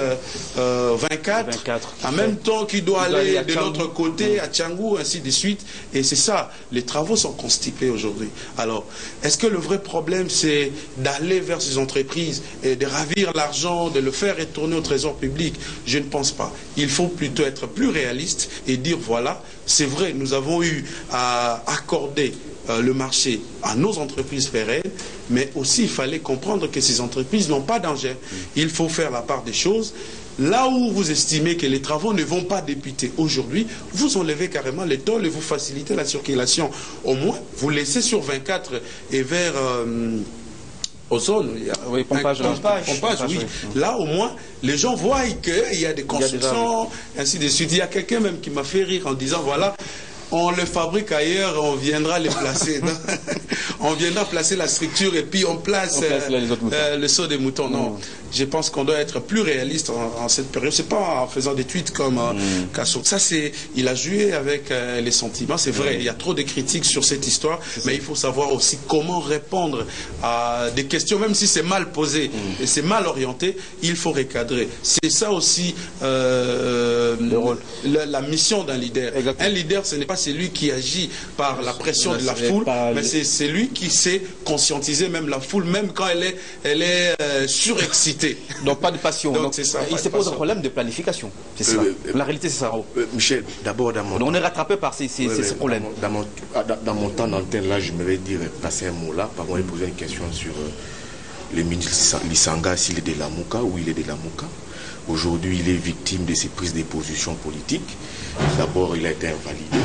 24 en même temps qu'il doit aller de l'autre côté à Tchangou, ainsi de suite. Et c'est ça, les travaux sont constipés aujourd'hui. Alors, est-ce que le vrai problème, c'est d'aller vers ces entreprises et de ravir l'argent, de le faire retourner au trésor public? Je ne pense pas. Il faut plutôt être plus réaliste et dire, voilà, c'est vrai, nous avons eu à accorder le marché à nos entreprises pérennes, mais aussi il fallait comprendre que ces entreprises n'ont pas d'engin. Il faut faire la part des choses. Là où vous estimez que les travaux ne vont pas débuter aujourd'hui, vous enlevez carrément les tôles et vous facilitez la circulation. Au moins, vous laissez sur 24 et vers Ozone, oui, pompage, oui. Là, au moins, les gens voient qu'il y a des constructions, ainsi de suite. Il y a quelqu'un même qui m'a fait rire en disant, voilà, on le fabrique ailleurs, on viendra les placer. On viendra placer la structure et puis on place le saut des moutons. Non, je pense qu'on doit être plus réaliste en cette période. C'est pas en faisant des tweets comme Kassouk. Ça, il a joué avec les sentiments. C'est vrai, il y a trop de critiques sur cette histoire, mais il faut savoir aussi comment répondre à des questions, même si c'est mal posé et c'est mal orienté, il faut recadrer. C'est ça aussi le rôle. La mission d'un leader. Exactement. Un leader, ce n'est pas celui qui agit par la pression de la foule, mais c'est celui qui sait conscientiser même la foule, même quand elle est surexcitée. Donc pas de passion. Donc, ça, il se pose un problème de planification. C'est ça. La réalité, c'est ça. Michel, d'abord dans mon on est rattrapé par ces problèmes. Dans mon temps d'antenne, là, je me vais dire, passer un mot là, par contre, poser une question sur le ministre Lissanga, s'il est de la Mouka ou il est de la Mouka. Aujourd'hui, il est victime de ses prises de position politiques. D'abord, il a été invalidé.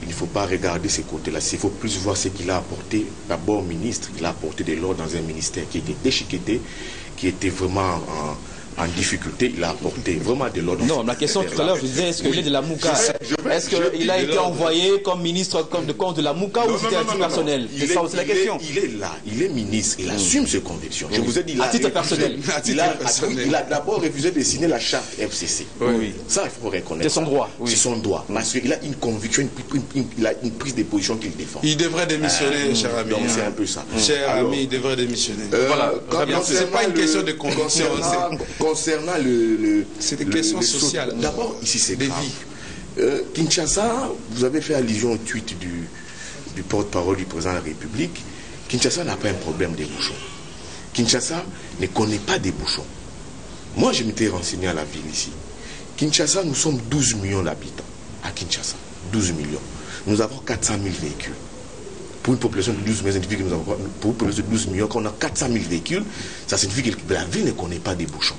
Il ne faut pas regarder ces côtés-là. Il faut plus voir ce qu'il a apporté. D'abord, ministre, il a apporté de l'ordre dans un ministère qui était déchiqueté, qui était vraiment en difficulté. Il a apporté vraiment de l'ordre. Non, ma question tout à l'heure, je disais, est-ce qu'il est de la Mouka? Est-ce qu'il a été envoyé comme ministre de compte de la Mouka ou c'était à titre personnel? C'est ça aussi la question. Il est là, il est ministre, il assume ses convictions. Je vous ai dit là. À titre personnel. Il a d'abord refusé de signer la charte FCC. Oui. Ça, il faut reconnaître. C'est son droit. C'est son droit. Parce qu'il a une conviction, il a une prise de position qu'il défend. Il devrait démissionner, cher ami. Donc c'est un peu ça. Cher ami, il devrait démissionner. Voilà. C'est pas une question de conviction. Concernant c'est des questions sociales. D'abord, ici, c'est grave. Kinshasa, vous avez fait allusion au tweet du porte-parole du président de la République. Kinshasa n'a pas un problème des bouchons. Kinshasa ne connaît pas des bouchons. Moi, je m'étais renseigné à la ville ici. Kinshasa, nous sommes 12 millions d'habitants. À Kinshasa, 12 millions. Nous avons 400 000 véhicules. Pour une population de 12 millions, quand on a 400 000 véhicules, ça signifie que la ville ne connaît pas des bouchons.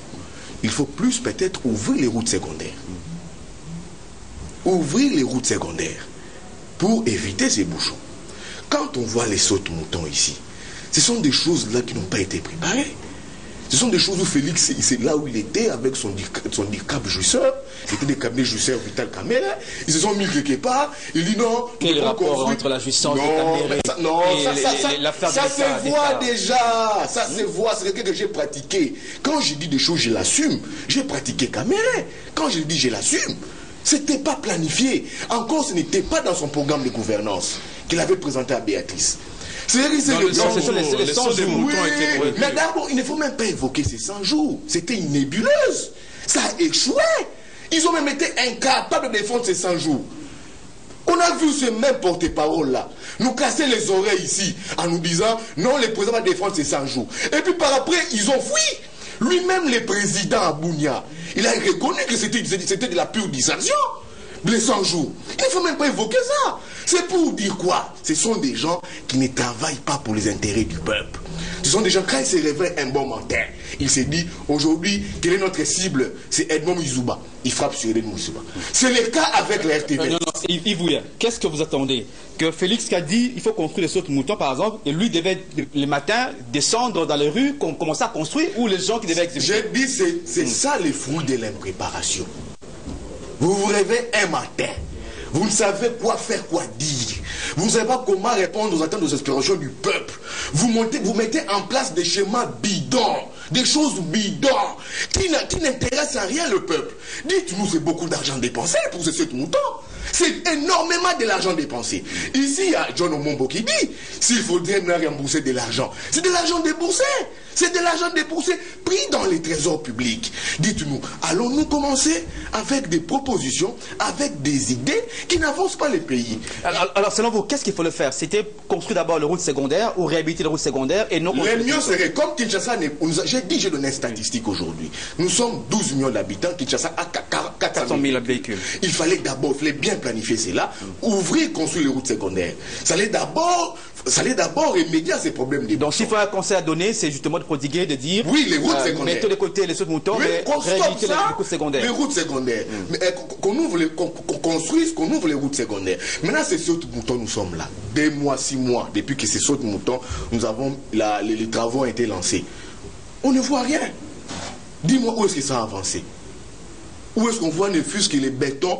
Il faut plus peut-être ouvrir les routes secondaires. Ouvrir les routes secondaires pour éviter ces bouchons. Quand on voit les sauts de moutons ici, Ce sont des choses là qui n'ont pas été préparées. Ce sont des choses où Félix, c'est là où il était avec son handicap jouisseur. C'était des cabinets jouisseurs Vital Kamerhe. Ils se sont mis quelque part. Il dit non. Quel est le rapport entre la jouissance de Kamerhe et l'affaire de ça se voit déjà. Ça se voit. C'est quelque chose que j'ai pratiqué. Quand je dis des choses, je l'assume. J'ai pratiqué Kamerhe. Quand je dis, je l'assume. C'était pas planifié. Encore, ce n'était pas dans son programme de gouvernance qu'il avait présenté à Béatrice. C'est-à-dire que les 100 des moutons étaient prévus. Mais d'abord, il ne faut même pas évoquer ces 100 jours. C'était une nébuleuse. Ça a échoué. Ils ont même été incapables de défendre ces 100 jours. On a vu ce même porte-parole-là nous casser les oreilles ici en nous disant non, le président va défendre ces 100 jours. Et puis par après, ils ont fui. Lui-même, le président Abounia, il a reconnu que c'était de la pure dissertation. Les 100 jours. Il ne faut même pas évoquer ça. C'est pour dire quoi? Ce sont des gens qui ne travaillent pas pour les intérêts du peuple. Ce sont des gens, quand ils se réveillent un bon matin, il se dit, aujourd'hui, quelle est notre cible? C'est Edmond Izouba. Il frappe sur Edmond Izouba. C'est le cas avec la RTV. Non, Yves, qu'est-ce que vous attendez? Que Félix qui a dit, il faut construire les autres moutons, par exemple, et lui devait, le matin, descendre dans les rues, commencer à construire, ou les gens qui devaient exécuter? J'ai dit, c'est ça les fruits de l'impréparation. Vous vous réveillez un matin, vous ne savez quoi faire, quoi dire. Vous ne savez pas comment répondre aux attentes, aux aspirations du peuple. Vous mettez en place des schémas bidons, des choses bidons, qui n'intéressent à rien le peuple. Dites-nous, c'est beaucoup d'argent dépensé pour ces 7 moutons. C'est énormément de l'argent dépensé. Ici, il y a John Omombo qui dit, s'il faudrait me rembourser de l'argent, c'est de l'argent déboursé. C'est de l'argent déboursé pris dans les trésors publics. Dites-nous, allons-nous commencer avec des propositions, avec des idées qui n'avancent pas les pays? Alors selon vous, qu'est-ce qu'il faut le faire? C'était construire d'abord les routes secondaires ou réhabiliter les routes secondaires et non... Le mieux serait, comme Kinshasa, j'ai donné une statistique aujourd'hui. Nous sommes 12 millions d'habitants, Kinshasa a 400 000 véhicules. Il fallait bien planifier cela, ouvrir, construire les routes secondaires. Ça allait d'abord remédier à ces problèmes. Donc s'il faut un conseil à donner, c'est justement de prodiguer, de dire... Oui, les routes secondaires. Mettons de côté les autres moutons, mais réhabiliter les routes secondaires. Les routes secondaires. Qu'on construise, qu'on ouvre les routes secondaires. Maintenant, ces autres moutons, nous sommes là. 2 mois, 6 mois, depuis que ces autres moutons, les travaux ont été lancés. On ne voit rien. Dis-moi où est-ce que ça a avancé? Où est-ce qu'on voit ne fût-ce que les bétons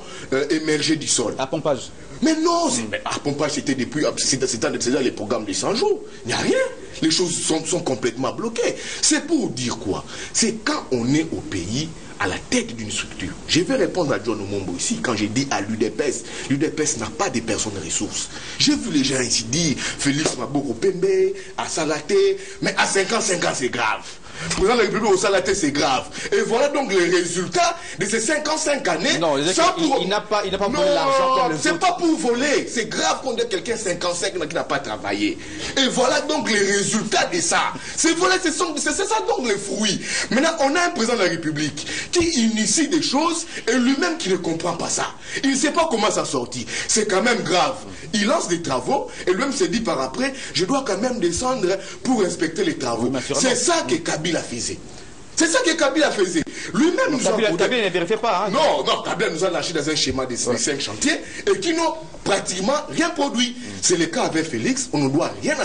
émerger du sol? À pompage. Mais non, à pompage, c'était dans les programmes des 100 jours. Il n'y a rien. Les choses sont complètement bloquées. C'est pour dire quoi? C'est quand on est au pays, à la tête d'une structure. Je vais répondre à John Omombo ici, quand j'ai dit à l'UDPS. L'UDPS n'a pas des personnes ressources. J'ai vu les gens ici dire, Félix Maboko Pembe, à Salaté, mais à 5 ans, c'est grave. Président de la République au Salaté, c'est grave. Et voilà donc les résultats de ces 55 années. Non, il n'a pas volé l'argent comme les autres. C'est pas pour voler. C'est grave qu'on ait quelqu'un 55 ans qui n'a pas travaillé. Et voilà donc les résultats de ça. C'est ça donc les fruits. Maintenant, on a un président de la République qui initie des choses et lui-même qui ne comprend pas ça. Il ne sait pas comment ça sortit. C'est quand même grave. Il lance des travaux et lui-même se dit par après, je dois quand même descendre pour inspecter les travaux. Oui, c'est ça que Kabila faisait. C'est ça que Kabila faisait. Lui-même nous a... Kabila ne vérifiait pas. Hein, non, Kabila nous a lâché dans un schéma de 5 chantiers et qui n'ont pratiquement rien produit. C'est le cas avec Félix. On ne doit rien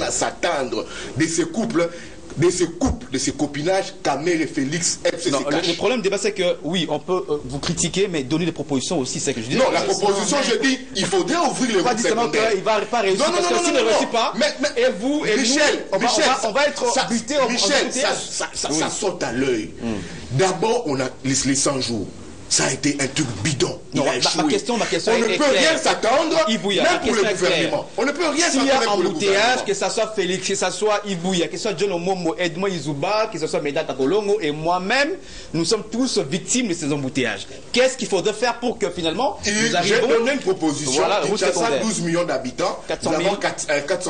à s'attendre de ces couples. De ces copinages, Kamerhe et Félix, FCC. Le problème débat, c'est que oui, on peut vous critiquer, mais donner des propositions aussi, c'est que je dis. Non, la proposition, je dis, il faudrait ouvrir les routes secondaires. Il ne va pas réussir. Parce que s'il ne réussit pas, et vous, et Michel, on va être buté. Michel, ça saute à l'œil. D'abord, on a les 100 jours. Ça a été un truc bidon. Non, ma question on ne peut rien s'attendre, même pour le gouvernement. On ne peut rien s'attendre. S'il y a embouteillage, que ce soit Félix, que ce soit Yves Bouya, que ce soit John Omombo, Edmond Izouba, que ce soit Médard Kakolongo et moi-même, nous sommes tous victimes de ces embouteillages. Qu'est-ce qu'il faudrait faire pour que finalement nous arrivions... J'ai donné une proposition. Voilà, Kinshasa, 12 millions d'habitants, 400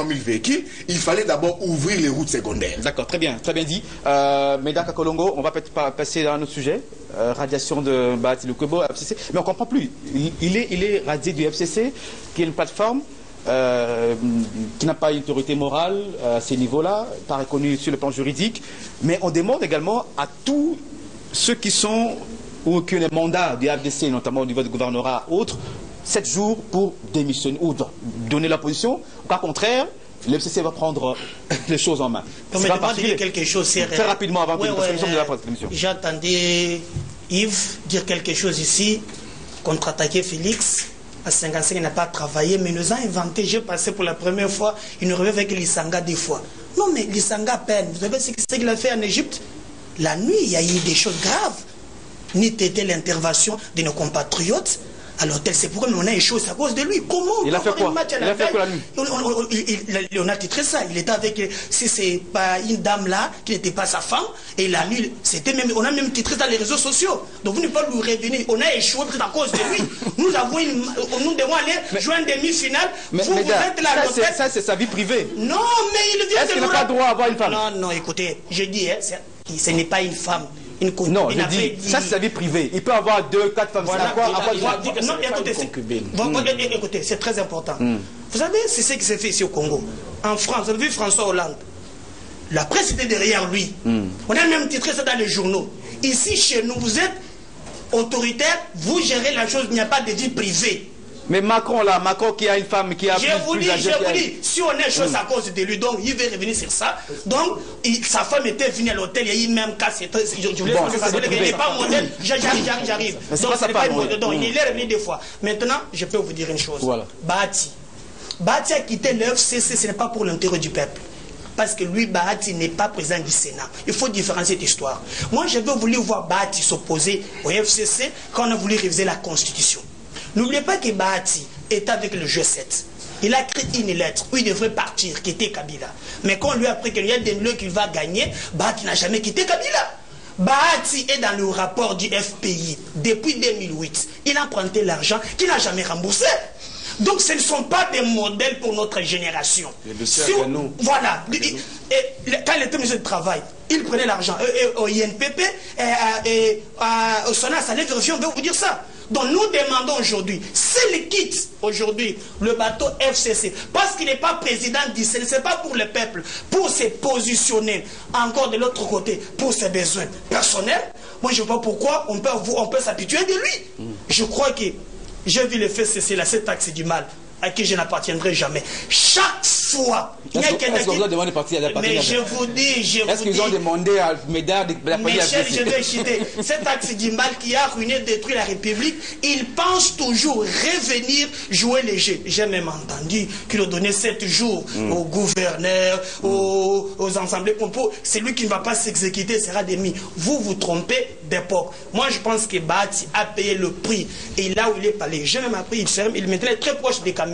000 véhicules. Il fallait d'abord ouvrir les routes secondaires. D'accord, très bien dit. Médard Kakolongo, on va peut-être passer à un autre sujet. Radiation de le Kobo, FCC, mais on ne comprend plus. Il est radié du FCC, qui est une plateforme qui n'a pas une autorité morale à ces niveaux-là, pas reconnue sur le plan juridique, mais on demande également à tous ceux qui sont ou qui ont les mandats du FDC, notamment au niveau du gouvernorat, autres, 7 jours pour démissionner ou donner la position. Au cas contraire, le FCC va prendre les choses en main. Permettez-moi de dire quelque chose. Très rapidement avant que nous sommes de la émission. J'entendais Yves dire quelque chose ici, contre-attaquer Félix. À 55, il n'a pas travaillé, mais il nous a inventé. J'ai passé pour la première fois une revue avec Lissanga 2 fois. Non, mais Lissanga peine. Vous savez ce qu'il a fait en Égypte? La nuit, il y a eu des choses graves. Ni t'était l'intervention de nos compatriotes à l'hôtel. C'est pourquoi on a échoué, c'est à cause de lui. Comment il a fait quoi? Il a fait quoi la nuit? On a titré ça. Il était avec, si c'est pas une dame là, qui n'était pas sa femme, et la nuit, c'était même, on a même titré ça dans les réseaux sociaux. Donc vous ne pouvez pas nous revenir. On a échoué peut-être à cause de lui. Nous devons aller jouer une demi-finale. Vous êtes là à l'hôtel. Ça, c'est sa vie privée. Non, mais il vient de Est-ce qu'il n'a pas droit à avoir une femme? Non, écoutez, je dis, ce n'est pas une femme. Non, je dis, ça c'est sa vie privée. Il peut avoir 2, 4 femmes. Voilà, non, écoutez, c'est très important. Vous savez, c'est ce qui s'est fait ici au Congo. En France, vous avez vu François Hollande. La presse était derrière lui. On a même titré ça dans les journaux. Ici, chez nous, vous êtes autoritaire, vous gérez la chose, il n'y a pas de vie privée. Mais Macron là, Macron qui a une femme qui a je vous dis, si on est chose à cause de lui, donc il veut revenir sur ça. Donc, sa femme était venue à l'hôtel, il y a eu même cas, je voulais il n'est pas modèle, j'arrive. Donc, c'est pas une modèle, donc il est revenu 2 fois. Maintenant, je peux vous dire une chose. Voilà. Bahati a quitté le FCC, ce n'est pas pour l'intérêt du peuple. Parce que lui, Bahati, n'est pas président du Sénat. Il faut différencier cette histoire. Moi, j'avais voulu voir Bahati s'opposer au FCC quand on a voulu réviser la Constitution. N'oubliez pas que Bahati est avec le G7. Il a écrit une lettre où il devrait partir, quitter Kabila. Mais quand on lui a appris qu'il y a des lieux qu'il va gagner, Bahati n'a jamais quitté Kabila. Bahati est dans le rapport du FPI depuis 2008. Il a emprunté l'argent qu'il n'a jamais remboursé. Donc ce ne sont pas des modèles pour notre génération. Voilà. Quand il était ministre du Travail, il prenait l'argent au INPP et au SONAS, ça allait vérifier, on veut vous dire ça. Donc nous demandons aujourd'hui, s'il quitte aujourd'hui le bateau FCC, parce qu'il n'est pas président du Sénat, ce n'est pas pour le peuple, pour se positionner encore de l'autre côté, pour ses besoins personnels, moi je ne vois pas pourquoi on peut s'habituer de lui. Je crois que j'ai vu le FCC là, cet axe du mal, à qui je n'appartiendrai jamais. Chaque fois, il y a quelqu'un qui... Mais je vous dis, est-ce qu'ils ont demandé à Médard de la mais je vais citer, cet axe du mal qui a ruiné, détruit la République, il pense toujours revenir jouer les jeux. J'ai même entendu qu'il a donné 7 jours aux gouverneurs, aux assemblées compo. Celui qui ne va pas s'exécuter sera démis. Vous vous trompez d'époque. Moi, je pense que Bahati a payé le prix. Et là où il est parlé, j'ai même appris, il maintenant très proche des caméras.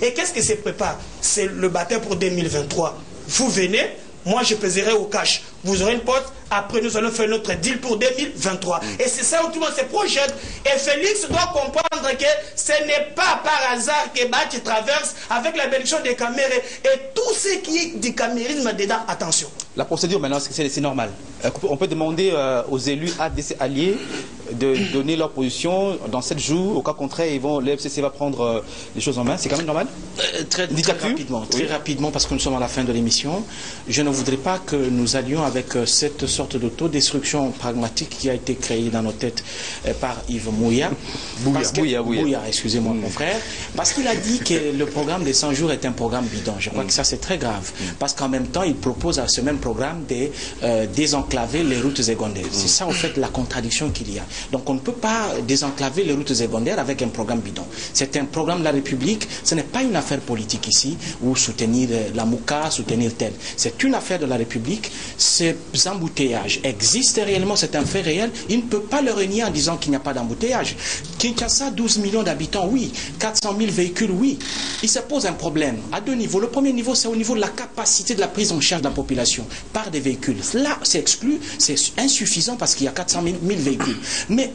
Et qu'est-ce que se prépare? C'est le baptême pour 2023. Vous venez, moi je pèserai au cash. Vous aurez une pote, après nous allons faire notre deal pour 2023. Et c'est ça où tout le monde se projette. Et Félix doit comprendre que ce n'est pas par hasard que Bahati traverse avec la bénédiction des caméras. Et tout ce qui est du camérisme dedans, attention. La procédure maintenant, c'est normal. On peut demander aux élus ADC alliés de donner leur position dans 7 jours. Au cas contraire, le FCC va prendre les choses en main. C'est quand même normal? Très rapidement, parce que nous sommes à la fin de l'émission. Je ne voudrais pas que nous allions avec cette sorte d'autodestruction pragmatique qui a été créée dans nos têtes par Yves Mouya. Bouya, excusez-moi mon frère. Parce qu'il a dit que le programme des 100 jours est un programme bidon. Je crois que ça c'est très grave. Parce qu'en même temps, il propose à ce même programme de désenclaver les routes secondaires. C'est ça en fait la contradiction qu'il y a. Donc on ne peut pas désenclaver les routes secondaires avec un programme bidon. C'est un programme de la République, ce n'est pas une affaire politique ici, ou soutenir la Mouka, soutenir tel. C'est une affaire de la République. Ces embouteillages existent réellement, c'est un fait réel. Il ne peut pas le renier en disant qu'il n'y a pas d'embouteillage. Kinshasa, 12 millions d'habitants, oui. 400 000 véhicules, oui. Il se pose un problème à 2 niveaux. Le premier niveau, c'est au niveau de la capacité de la prise en charge de la population par des véhicules. Là, c'est exclu, c'est insuffisant parce qu'il y a 400 000 véhicules. Mais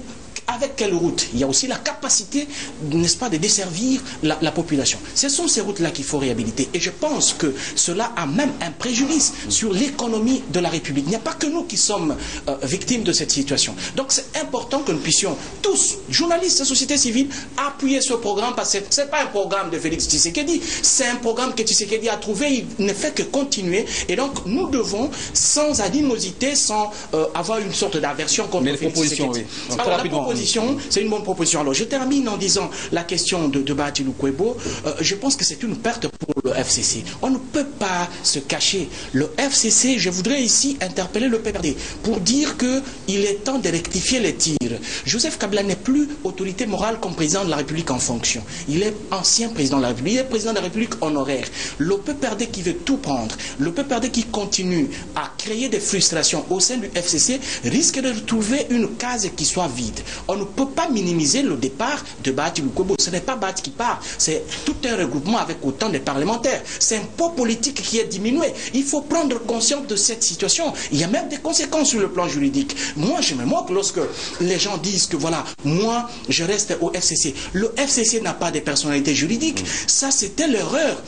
avec quelle route? Il y a aussi la capacité, n'est-ce pas, de desservir la population. Ce sont ces routes-là qu'il faut réhabiliter. Et je pense que cela a même un préjudice sur l'économie de la République. Il n'y a pas que nous qui sommes victimes de cette situation. Donc c'est important que nous puissions tous, journalistes, société civile, appuyer ce programme parce que ce n'est pas un programme de Félix Tshisekedi. C'est un programme que Tshisekedi a trouvé. Il ne fait que continuer. Et donc nous devons, sans animosité, sans avoir une sorte d'aversion contre Félix Tshisekedi. Oui. Très rapidement. proposition, c'est une bonne proposition. Alors je termine en disant la question de Bahati Lukwebo. Je pense que c'est une perte pour le FCC. On ne peut pas se cacher. Le FCC, je voudrais ici interpeller le PPRD pour dire qu'il est temps de rectifier les tirs. Joseph Kabila n'est plus autorité morale comme président de la République en fonction. Il est ancien président de la République, il est président de la République honoraire. Le PPRD qui veut tout prendre, le PPRD qui continue à créer des frustrations au sein du FCC risque de retrouver une case qui soit vide. On ne peut pas minimiser le départ de Bahati Lukwebo. Ce n'est pas Bahati qui part, c'est tout un regroupement avec autant de parlementaires. C'est un poids politique qui est diminué. Il faut prendre conscience de cette situation. Il y a même des conséquences sur le plan juridique. Moi, je me moque lorsque les gens disent que voilà, moi, je reste au FCC. Le FCC n'a pas de personnalité juridique. Ça, c'était l'erreur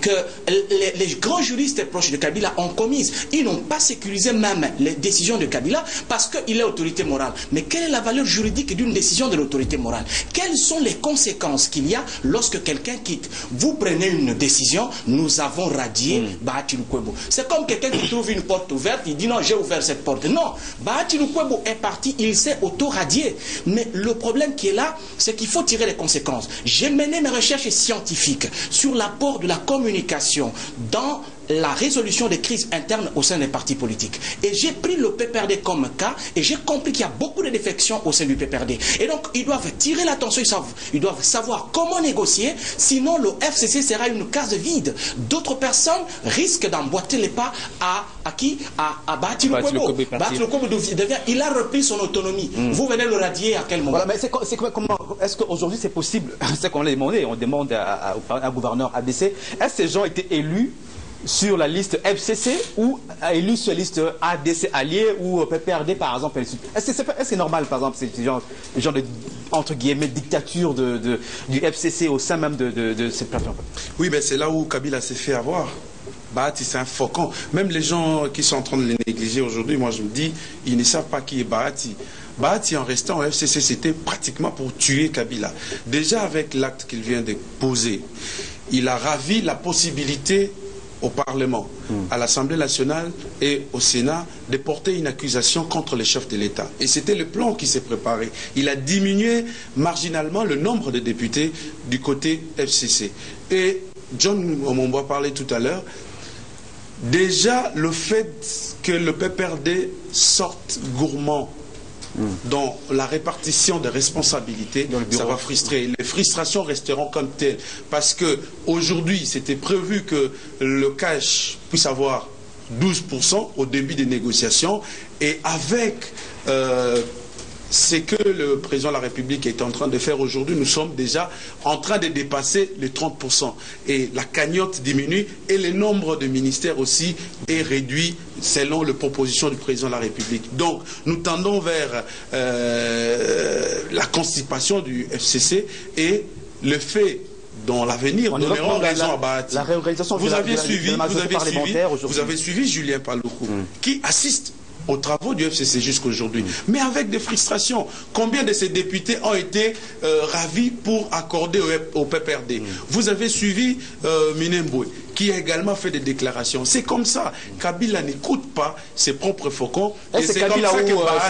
que les grands juristes proches de Kabila ont commise. Ils n'ont pas sécurisé même les décisions de Kabila parce qu'il est autorité morale. Mais quelle est la valeur juridique d'une décision de l'autorité morale? Quelles sont les conséquences qu'il y a lorsque quelqu'un quitte? Vous prenez une décision, nous avons radié Bahati Lukwebo. C'est comme quelqu'un qui trouve une porte ouverte, il dit non, j'ai ouvert cette porte. Non, Bahati Lukwebo est parti, il s'est auto-radié. Mais le problème qui est là, c'est qu'il faut tirer les conséquences. J'ai mené mes recherches scientifiques sur l'apport de la communication dans la résolution des crises internes au sein des partis politiques. Et j'ai pris le PPRD comme cas et j'ai compris qu'il y a beaucoup de défections au sein du PPRD. Et donc, ils doivent tirer l'attention, ils doivent savoir comment négocier, sinon le FCC sera une case vide. D'autres personnes risquent d'emboîter les pas à qui? À Bahati Lukwebo. Bahati Lukwebo devient, il a repris son autonomie. Vous venez le radier à quel moment? Voilà, mais comment, est-ce qu'aujourd'hui c'est possible? C'est qu'on l'a demandé, on demande à un gouverneur ABC, est-ce que ces gens étaient élus sur la liste FCC ou élus sur la liste ADC alliés ou PPRD par exemple? Est-ce que c'est normal par exemple ces genre de entre guillemets dictature du FCC au sein même de cette plateforme? Oui, mais c'est là où Kabila s'est fait avoir. Bahati, c'est un faucon. Même les gens qui sont en train de les négliger aujourd'hui, moi je me dis, ils ne savent pas qui est Bahati. Bahati, en restant au FCC, c'était pratiquement pour tuer Kabila. Déjà avec l'acte qu'il vient de poser, il a ravi la possibilité au Parlement, à l'Assemblée nationale et au Sénat de porter une accusation contre les chefs de l'État. Et c'était le plan qui s'est préparé. Il a diminué marginalement le nombre de députés du côté FCC. Et John Omombo a parlé tout à l'heure. Déjà, le fait que le PPRD sorte gourmand dans la répartition des responsabilités, ça va frustrer. Les frustrations resteront comme telles. Parce que aujourd'hui, c'était prévu que le cash puisse avoir 12% au début des négociations. Et avec ce que le président de la République est en train de faire aujourd'hui, nous sommes déjà en train de dépasser les 30%. Et la cagnotte diminue et le nombre de ministères aussi est réduit selon les propositions du président de la République. Donc, nous tendons vers la constipation du FCC et le fait dans l'avenir, nous donnerons raison à Bahati. Vous avez suivi Julien Paluku, qui assiste aux travaux du FCC jusqu'aujourd'hui, mais avec des frustrations. Combien de ces députés ont été ravis pour accorder au PPRD? Vous avez suivi Minembwe, qui a également fait des déclarations. C'est comme ça. Kabila n'écoute pas ses propres faucons. Et c'est Kabila ou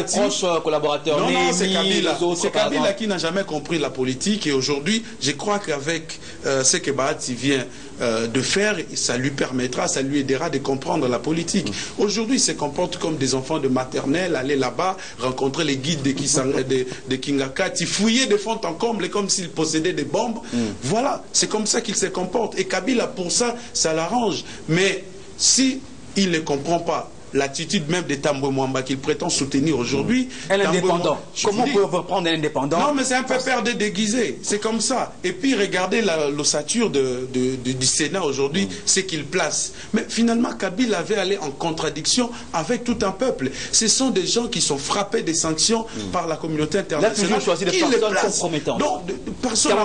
ses proches collaborateurs? Non, c'est Kabila. C'est Kabila qui n'a jamais compris la politique. Et aujourd'hui, je crois qu'avec ce que Bahati vient de faire, ça lui permettra, ça lui aidera de comprendre la politique. Aujourd'hui, il se comporte comme des enfants de maternelle, aller là-bas, rencontrer les guides de Kingakati, fouiller de fond en comble comme s'il possédait des bombes. Voilà, c'est comme ça qu'il se comporte. Et Kabila, pour ça, ça l'arrange. Mais si il ne comprend pas l'attitude même de Tambwe Mwamba qu'il prétend soutenir aujourd'hui. Un indépendant. Comment on peut prendre un indépendant? Non, mais c'est un PPRD déguisé. C'est comme ça. Et puis, regardez l'ossature du Sénat aujourd'hui, c'est qu'il place. Mais finalement, Kabila avait allé en contradiction avec tout un peuple. Ce sont des gens qui sont frappés des sanctions par la communauté internationale. Il a toujours choisi des personnes compromettantes. Donc, personne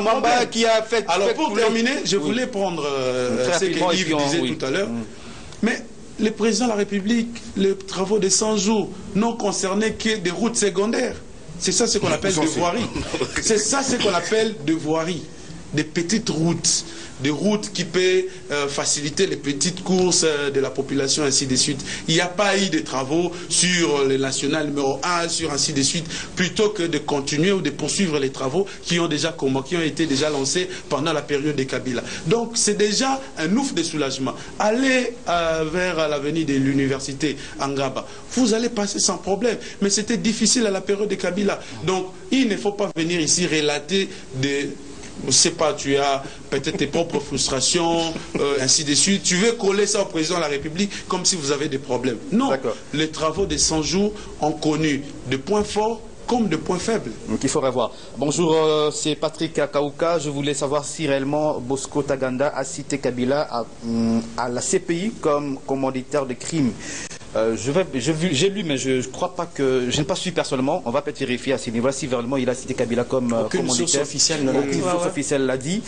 qui a fait... Alors, pour terminer, je voulais prendre ce que Yves disait tout à l'heure. Mais le président de la République, les travaux de 100 jours n'ont concerné que des routes secondaires. C'est ça ce qu'on appelle de voirie. C'est ça ce qu'on appelle de voirie. des petites routes, des routes qui peuvent faciliter les petites courses de la population, ainsi de suite. Il n'y a pas eu de travaux sur le national numéro 1, sur ainsi de suite, plutôt que de continuer ou de poursuivre les travaux qui ont été déjà lancés pendant la période de Kabila. Donc c'est déjà un ouf de soulagement. Allez vers l'avenue de l'université Angaba, vous allez passer sans problème. Mais c'était difficile à la période de Kabila. Donc il ne faut pas venir ici relater des... Je ne sais pas, tu as peut-être tes propres frustrations, ainsi de suite. Tu veux coller ça au président de la République comme si vous avez des problèmes. Non, les travaux des 100 jours ont connu de points forts comme de points faibles. Donc il faudrait voir. Bonjour, c'est Patrick Akauka. Je voulais savoir si réellement Bosco Taganda a cité Kabila à la CPI comme commanditaire de crimes. J'ai lu, mais je ne crois pas que... Je n'ai pas su personnellement. On va peut-être vérifier à ce niveau-là si vraiment il a cité Kabila comme aucune commanditaire. Source officielle ne l'a dit. Aucune source officielle l'a dit.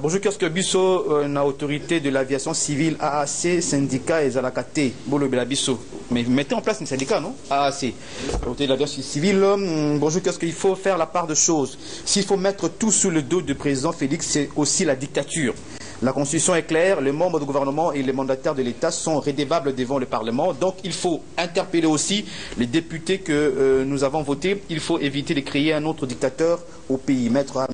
Bonjour, qu'est-ce que Bisso, une autorité de l'aviation civile, AAC, syndicat et Zalakate, Bolo Bisso. Mais mettez en place un syndicat, non? AAC, autorité de l'aviation civile. Bonjour, qu'est-ce qu'il faut faire la part de choses? S'il faut mettre tout sous le dos du président Félix, c'est aussi la dictature. La Constitution est claire, les membres du gouvernement et les mandataires de l'État sont rédevables devant le Parlement. Donc il faut interpeller aussi les députés que nous avons votés. Il faut éviter de créer un autre dictateur au pays. Maître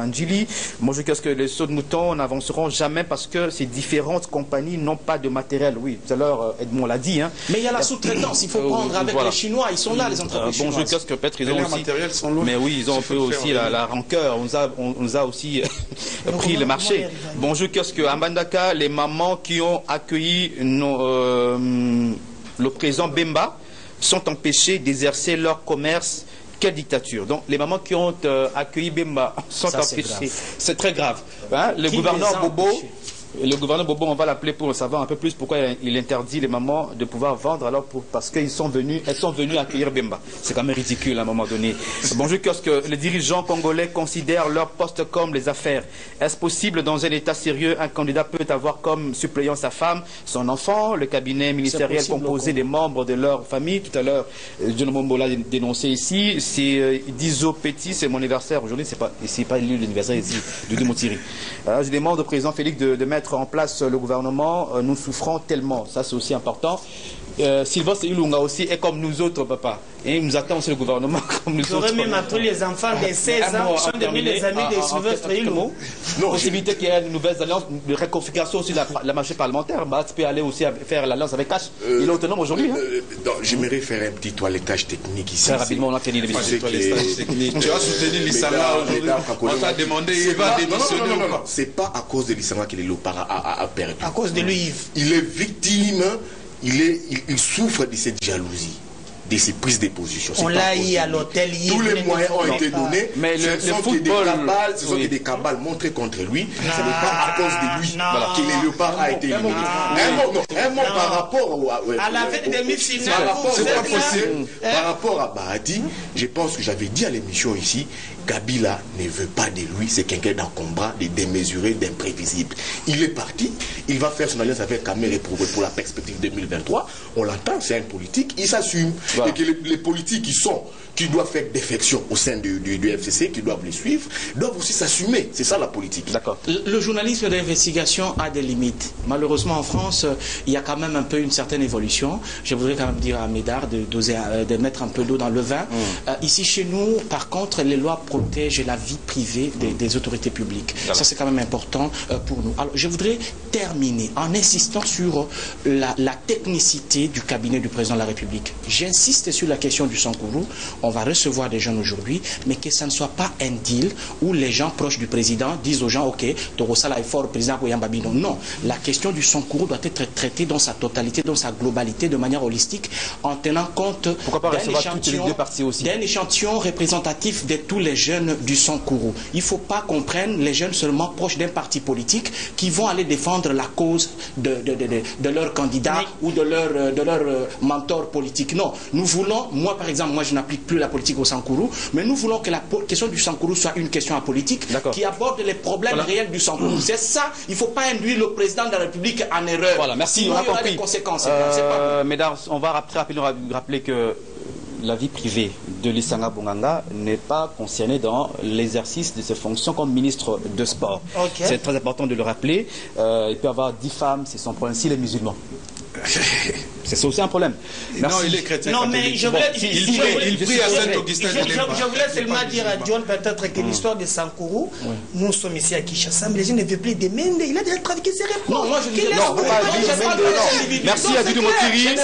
Andjili, moi je pense que les sauts de moutons n'avanceront jamais parce que ces différentes compagnies n'ont pas de matériel. Oui, tout à l'heure Edmond l'a dit. Hein. Mais il y a la sous-traitance, il faut prendre avec les Chinois, ils sont là les entreprises chinoises. Bon, je pense que peut-être ils ont aussi... Mais oui, ils ont un peu aussi la rancœur. On nous a aussi pris le marché. Bon, je pense qu'à Mbandaka, les mamans qui ont accueilli le président Bemba sont empêchées d'exercer leur commerce. Quelle dictature. Donc les mamans qui ont accueilli Bemba sont empêchées. C'est très grave. Hein? Le gouverneur Bobo, on va l'appeler pour savoir un peu plus pourquoi il interdit les mamans de pouvoir vendre alors parce qu'elles sont venues accueillir Bemba. C'est quand même ridicule à un moment donné. Bonjour, qu'est-ce que les dirigeants congolais considèrent leur poste comme les affaires? Est-ce possible dans un état sérieux, un candidat peut avoir comme suppléant sa femme, son enfant, le cabinet ministériel composé des membres de leur famille? Tout à l'heure, John Mombo l'a dénoncé ici. C'est Dizo Petit, c'est mon anniversaire aujourd'hui, c'est pas l'anniversaire ici de Dumotiri. Je demande au président Félix de mettre en place le gouvernement, nous souffrons tellement, ça c'est aussi important. Sylvestre Ilunga aussi est comme nous autres, papa. Et il nous attend aussi le gouvernement comme nous autres. J'aurais même appris les enfants de 16 ans qui sont devenus les amis de Sylvestre Ilunga. Possibilité qu'il y ait une nouvelle alliance de réconfiguration aussi de la marché parlementaire. Bah, tu peux aller aussi faire l'alliance avec Cash. Il est autonome aujourd'hui. J'aimerais faire un petit toilettage technique ici. Très rapidement, on a fini l'émission. Tu as soutenu l'Issanga aujourd'hui. On t'a demandé, il va démissionner. Non, c'est pas à cause de l'Issanga que l'Élopara a perdu. À cause de lui, Yves. Il est victime. Il souffre de cette jalousie, de ces prises de position. On l'a eu à l'hôtel. Tous les moyens ont été donnés. Mais ce sont des cabales montrées contre lui. Ce n'est pas à cause de lui que le léopard a été éliminé. Un mot par rapport à la veille de demi-finale. C'est pas possible. Par rapport à Bahati, je pense que j'avais dit à l'émission ici, Kabila ne veut pas de lui, c'est quelqu'un d'encombrant, de démesuré, d'imprévisible. Il est parti, il va faire son alliance avec Kamere pour la perspective 2023. On l'entend, c'est un politique, il s'assume. Voilà. Et que les politiques qui doivent faire défection au sein du FCC, qui doivent les suivre, doivent aussi s'assumer. C'est ça la politique. D'accord. Le journalisme d'investigation a des limites. Malheureusement, en France, il y a quand même un peu une certaine évolution. Je voudrais quand même dire à Médard de mettre un peu d'eau dans le vin. Ici, chez nous, par contre, les lois protègent la vie privée des autorités publiques. Ça, c'est quand même important pour nous. Alors, je voudrais terminer en insistant sur la technicité du cabinet du président de la République. J'insiste sur la question du Sankourou. On va recevoir des jeunes aujourd'hui, mais que ça ne soit pas un deal où les gens proches du président disent aux gens, ok, Torosala est fort, président Koyambabino. Non, la question du Sankourou doit être traitée dans sa totalité, dans sa globalité, de manière holistique, en tenant compte d'un échantillon représentatif de tous les jeunes du Sankourou. Il ne faut pas qu'on prenne les jeunes seulement proches d'un parti politique qui vont aller défendre la cause de leur candidat ou de leur mentor politique. Non, nous voulons, moi par exemple, moi je n'applique plus la politique au Sankourou, mais nous voulons que la question du Sankourou soit une question apolitique qui aborde les problèmes réels du Sankourou. C'est ça, il ne faut pas induire le président de la République en erreur. Voilà, merci. Sinon, il y aura des conséquences. Mesdames, on va rapidement rappeler que la vie privée de Lissanga Bonganga n'est pas concernée dans l'exercice de ses fonctions comme ministre de sport. Okay. C'est très important de le rappeler. Il peut y avoir 10 femmes, c'est son problème, s'il est musulman. C'est aussi un problème. Merci. Non, il est chrétien. Non, mais je voulais, il prie à Saint-Augustin. Je voulais seulement dire à John peut-être que l'histoire de Sankourou, nous sommes ici à Kinshasa, mais les gens ne veulent plus demander. Il a déjà trafiqué ses réponses. Non, moi je ne dis pas. Merci à Dudu Motiri.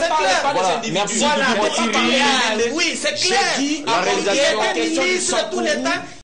Merci à Dudu Motiri. Oui, c'est clair. La réalisation ministre tous les temps.